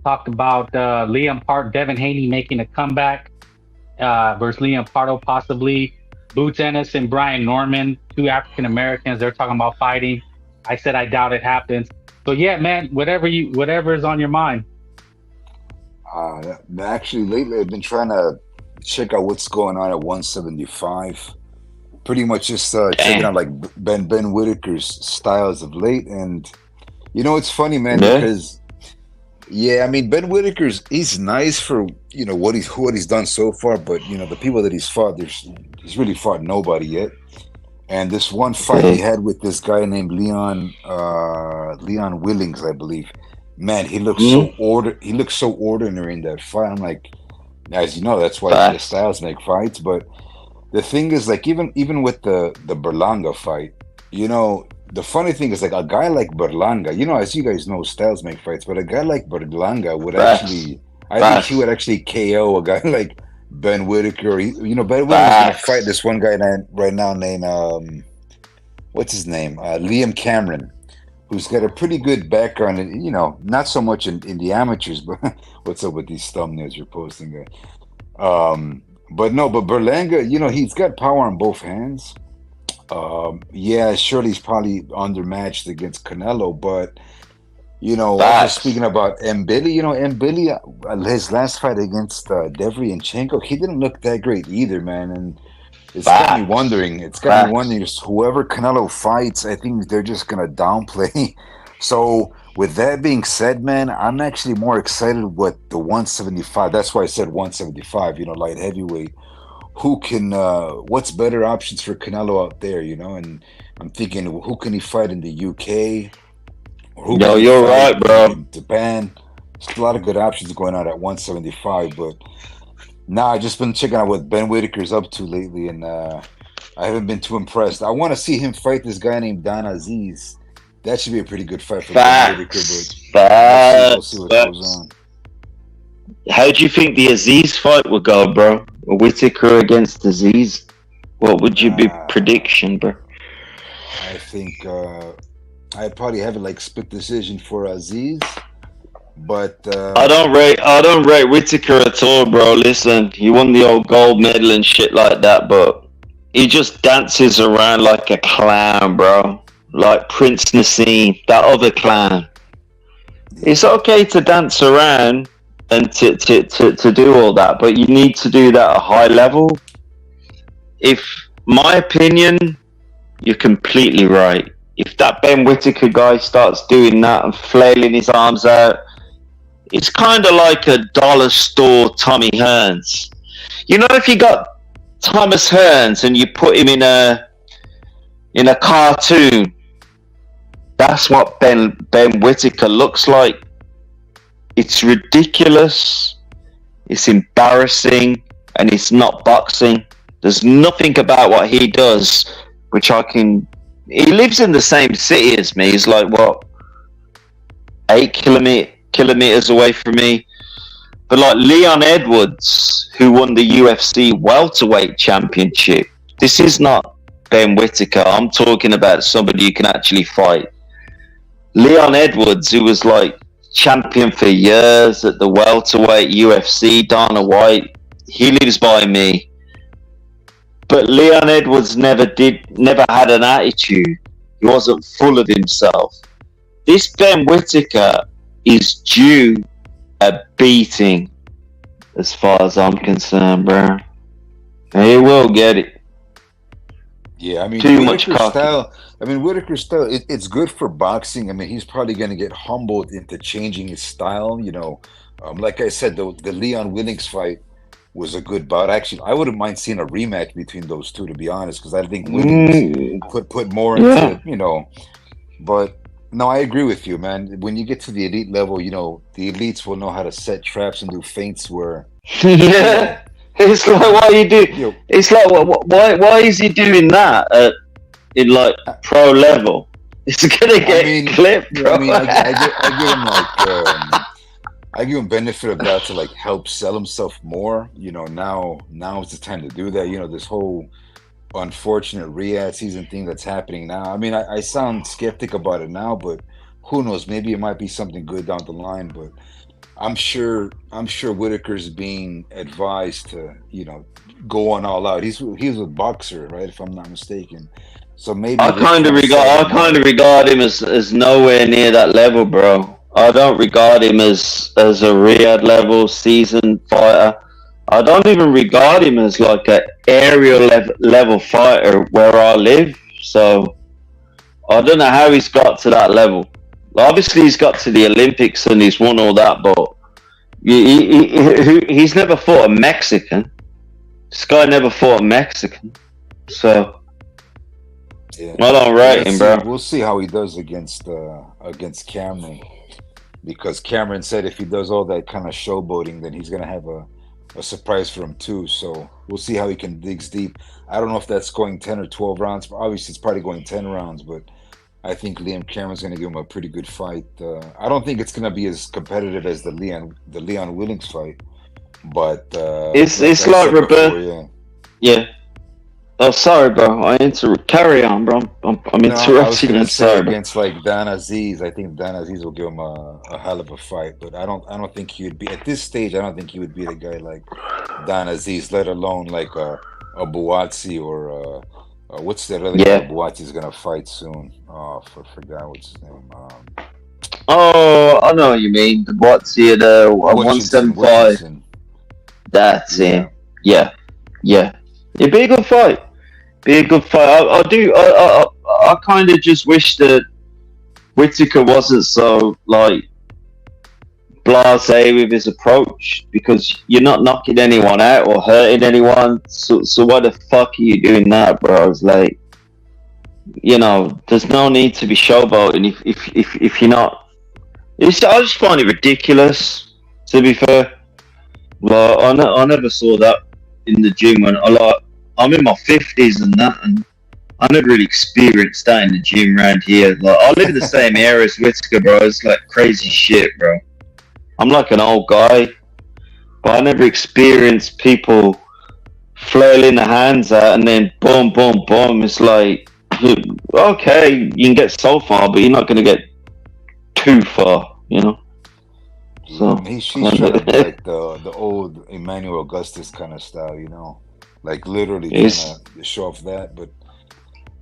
Talked about Devin Haney making a comeback versus Liam Pardo possibly. Boots Ennis and Brian Norman, 2 African Americans. They're talking about fighting. I said I doubt it happens. So yeah, man, whatever is on your mind. Actually, lately I've been trying to check out what's going on at 175. Pretty much just checking out like Ben Whitaker's styles of late, and you know it's funny, man, because I mean Ben he's nice for what he's done so far, but the people that he's fought, he's really fought nobody yet. And this one fight he had with this guy named Leon Willings, I believe. Man, he looked so ordinary in that fight. I'm like, as you know, that's why the styles make fights. But the thing is, like, even with the Berlanga fight, the funny thing is, like, a guy like Berlanga, as you guys know, styles make fights, but a guy like Berlanga would think he would actually KO a guy like Ben Whitaker. Ben Whitaker's gonna fight this one guy right now named what's his name? Liam Cameron, who's got a pretty good background in, not so much in the amateurs, but what's up with these thumbnails you're posting? But Berlanga, he's got power on both hands. Surely he's probably undermatched against Canelo, but just speaking about Mbili, Mbili, his last fight against Derevyanchenko, he didn't look that great either, man. And it's got me wondering. Whoever Canelo fights, I think they're just gonna downplay. So with that being said, man, I'm actually more excited with the 175. That's why I said 175. Light heavyweight. Who can? What's better options for Canelo out there? And I'm thinking, who can he fight in the UK? No, you're right, bro. Japan. There's a lot of good options going on at 175, but I've just been checking out what Ben Whitaker's up to lately, and I haven't been too impressed. I want to see him fight this guy named Don Aziz. That should be a pretty good fight for Ben Whitaker, but we'll see what goes on. How do you think the Aziz fight would go, bro? Whitaker against Aziz? What would you be prediction, bro? I think I'd probably have it split decision for Aziz, but I don't rate Whitaker at all, bro. Listen, he won the old gold medal and shit like that, but he just dances around like a clown, bro. Like Prince Nassim, that other clown. It's okay to dance around and to do all that, but you need to do that at a high level. If my opinion, you're completely right. If that Ben Whitaker guy starts doing that and flailing his arms out, it's kind of like a dollar store Tommy Hearns. If you got Thomas Hearns and you put him in a cartoon. That's what Ben Whittaker looks like. It's ridiculous. It's embarrassing, and it's not boxing. There's nothing about what he does which I can. He lives in the same city as me. He's like, what, 8 kilometers away from me. But like Leon Edwards, who won the UFC welterweight championship, this is not Ben Whittaker. I'm talking about somebody who can actually fight. Leon Edwards, who was like champion for years at the welterweight UFC, Dana White, he lives by me. But Leon Edwards never had an attitude. He wasn't full of himself. This Ben Whittaker is due a beating, as far as I'm concerned, bro. He will get it. Yeah, I mean, Too much Whittaker's cocky. style. I mean, Whittaker's style. It's good for boxing. I mean, he's probably going to get humbled into changing his style. You know, like I said, the Leon Willings fight was a good bout. Actually, I wouldn't mind seeing a rematch between those two, to be honest, because I think Willings put more into it, you know. But no, I agree with you, man. When you get to the elite level, you know, the elites will know how to set traps and do feints where. Yeah. It's like, why you do? It's like, why is he doing that in like pro level? It's gonna get clipped, bro. I mean, I give him like, I give him benefit of that to like help sell himself more. You know, now is the time to do that. You know, this whole unfortunate Riyadh season thing that's happening now. I mean, I sound skeptic about it now, but who knows? Maybe it might be something good down the line, but. I'm sure Whittaker's being advised to, you know, go on all out. He's a boxer, right? If I'm not mistaken. So maybe I kind of regard him as nowhere near that level, bro. I don't regard him as a Riyadh level seasoned fighter. I don't even regard him as like an aerial level fighter where I live. So I don't know how he's got to that level. Obviously, he's got to the Olympics and he's won all that, but he's never fought a Mexican. This guy never fought a Mexican, so yeah. I don't rate him, bro. We'll see how he does against Cameron, because Cameron said if he does all that kind of showboating, then he's gonna have a surprise for him too. So we'll see how he can dig deep. I don't know if that's going 10 or 12 rounds. But obviously, it's probably going 10 rounds, but. I think Liam Cameron's going to give him a pretty good fight. I don't think it's going to be as competitive as the Leon Willings fight, but it's like Roberto. Yeah. Oh, sorry, bro. Carry on, bro. I'm interrupting you. Sorry, against like Dan Aziz, I think Dan Aziz will give him a hell of a fight, but I don't think he would be at this stage. I don't think he would be the guy like Dan Aziz, let alone like a Buatsi or. What's that other guy Buati's gonna fight soon? Oh, I forgot what's his name. Oh, I know what you mean. The Buatsi at 175. That's him. Yeah. It'd be a good fight. I kind of just wish that Whittaker wasn't so like blasé with his approach, because you're not knocking anyone out or hurting anyone, so why the fuck are you doing that, bro? It's like, you know, there's no need to be showboating if you're not. I just find it ridiculous, to be fair. Like, I never saw that in the gym when I'm in my 50s and that, and I never really experienced that in the gym around here. Like, I live in the same area as Whittaker, bro. It's like crazy shit, bro. I'm like an old guy, but I never experienced people flailing their hands out and then boom, boom, boom. It's like, okay, you can get so far, but you're not going to get too far, you know? So he's trying to be like the old Emmanuel Augustus kind of style, you know? Like literally trying to show off that, but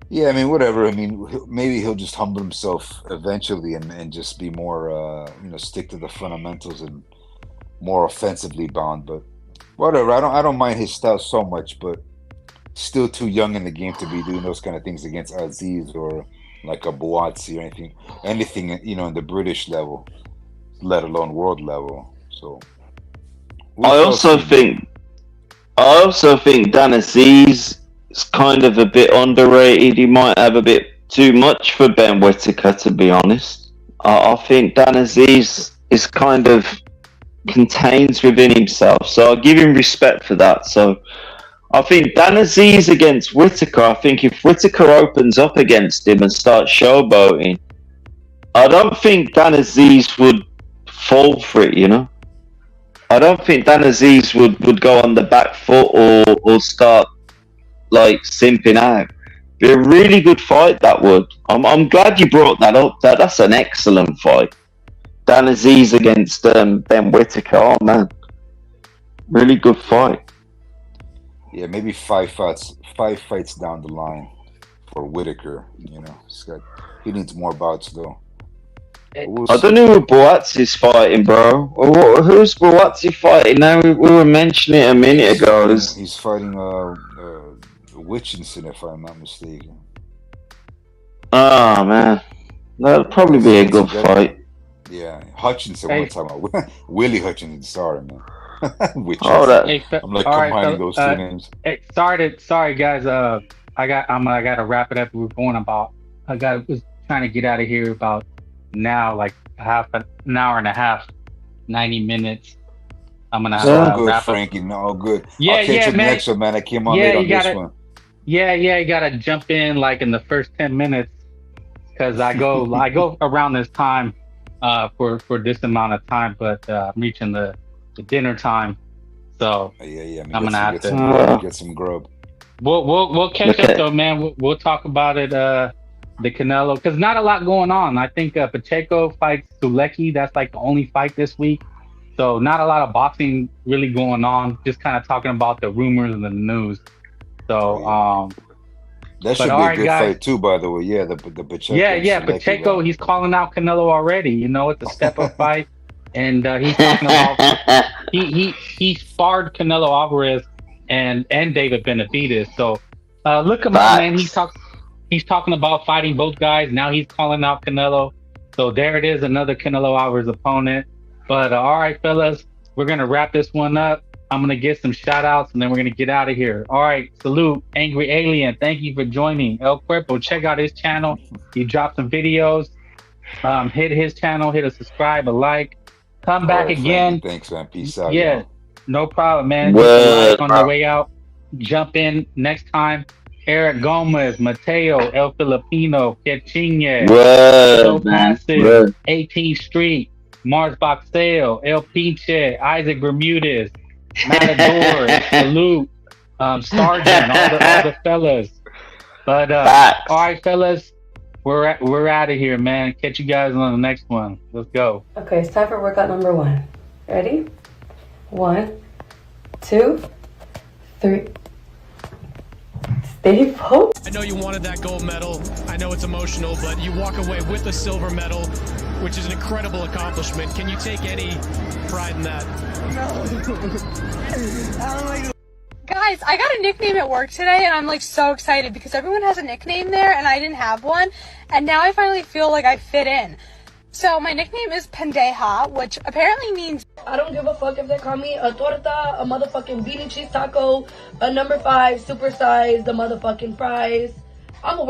yeah, I mean, whatever. I mean, maybe he'll just humble himself eventually and just be more, you know, stick to the fundamentals and more offensively bound. But whatever. I don't mind his style so much, but still too young in the game to be doing those kind of things against Aziz or like a Buatsi or anything, you know, in the British level, let alone world level. So I also think I also think Dan Aziz is kind of a bit underrated. He might have a bit too much for Ben Whittaker, to be honest. I think Dan Aziz is kind of contains within himself, so I'll give him respect for that. So I think Dan Aziz against Whittaker, I think if Whittaker opens up against him and starts showboating, I don't think Dan Aziz would fall for it, you know? I don't think Dan Aziz would go on the back foot or start like simping out. Be a really good fight, that would. I'm glad you brought that up. That's an excellent fight. Dan Aziz against Ben Whittaker. Oh man, really good fight. Yeah, maybe five fights down the line for Whittaker. You know, he needs more bouts though. We'll I don't know who Boatsi's fighting, bro. Who's Boatsi fighting now? We were mentioning it a minute ago. He's fighting Witchinson, if I'm not mistaken. Oh man, that'll probably be a good fight. Yeah, Hutchinson. We're talking about Willie Hutchinson. Sorry, man. I'm like combining those two names. Hey, sorry guys. I gotta wrap it up. We're going about. Was trying to get out of here about now, like half an hour and a half, 90 minutes. I'm gonna have to good, wrap Frankie. up. No, good. Yeah, I'll catch you man. next one, man. I came on late on this one. Yeah, you gotta jump in like in the first 10 minutes because I go around this time for this amount of time, but I'm reaching the dinner time, so yeah. I'm gonna have to get some grub. We'll catch up though, man. We'll talk about it. The Canelo, because not a lot going on. I think Pacheco fights Sulecki. That's like the only fight this week. So not a lot of boxing really going on. Just kind of talking about the rumors and the news. So that should be a good fight too, by the way. Yeah, the Pacheco. Yeah, Pacheco. He's calling out Canelo already. You know, it's a step up fight, and he's talking about he sparred Canelo Alvarez and David Benavidez. So look him up, man. He's talking about fighting both guys. Now he's calling out Canelo. So there it is, another Canelo Alvarez opponent. But all right, fellas, we're going to wrap this one up. I'm going to get some shout outs and then we're going to get out of here. All right, salute, Angry Alien. Thank you for joining. El Cuerpo, check out his channel. He dropped some videos. Hit his channel, hit a subscribe, a like. Come back again. Frankie, thanks, man. Peace out. Yeah, y'all. no problem, man. Like on the way out. Jump in next time. Eric Gomez, Mateo, El Filipino, Quechinha, So Passive, 18th Street, Mars Boxeo, El Pinche, Isaac Bermudez, Matador, Salute, Sergeant, all the fellas. But all right, fellas, we're out of here, man. Catch you guys on the next one. Let's go. Okay, it's time for workout number 1. Ready? 1, 2, 3. Stay focused. I know you wanted that gold medal. I know it's emotional, but you walk away with a silver medal, which is an incredible accomplishment. Can you take any pride in that? Guys, I got a nickname at work today and I'm like so excited because everyone has a nickname there and I didn't have one, and now I finally feel like I fit in. So my nickname is Pendeja, which apparently means I don't give a fuck if they call me a torta, a motherfucking beanie cheese taco, a number 5 supersize the motherfucking fries. I'm a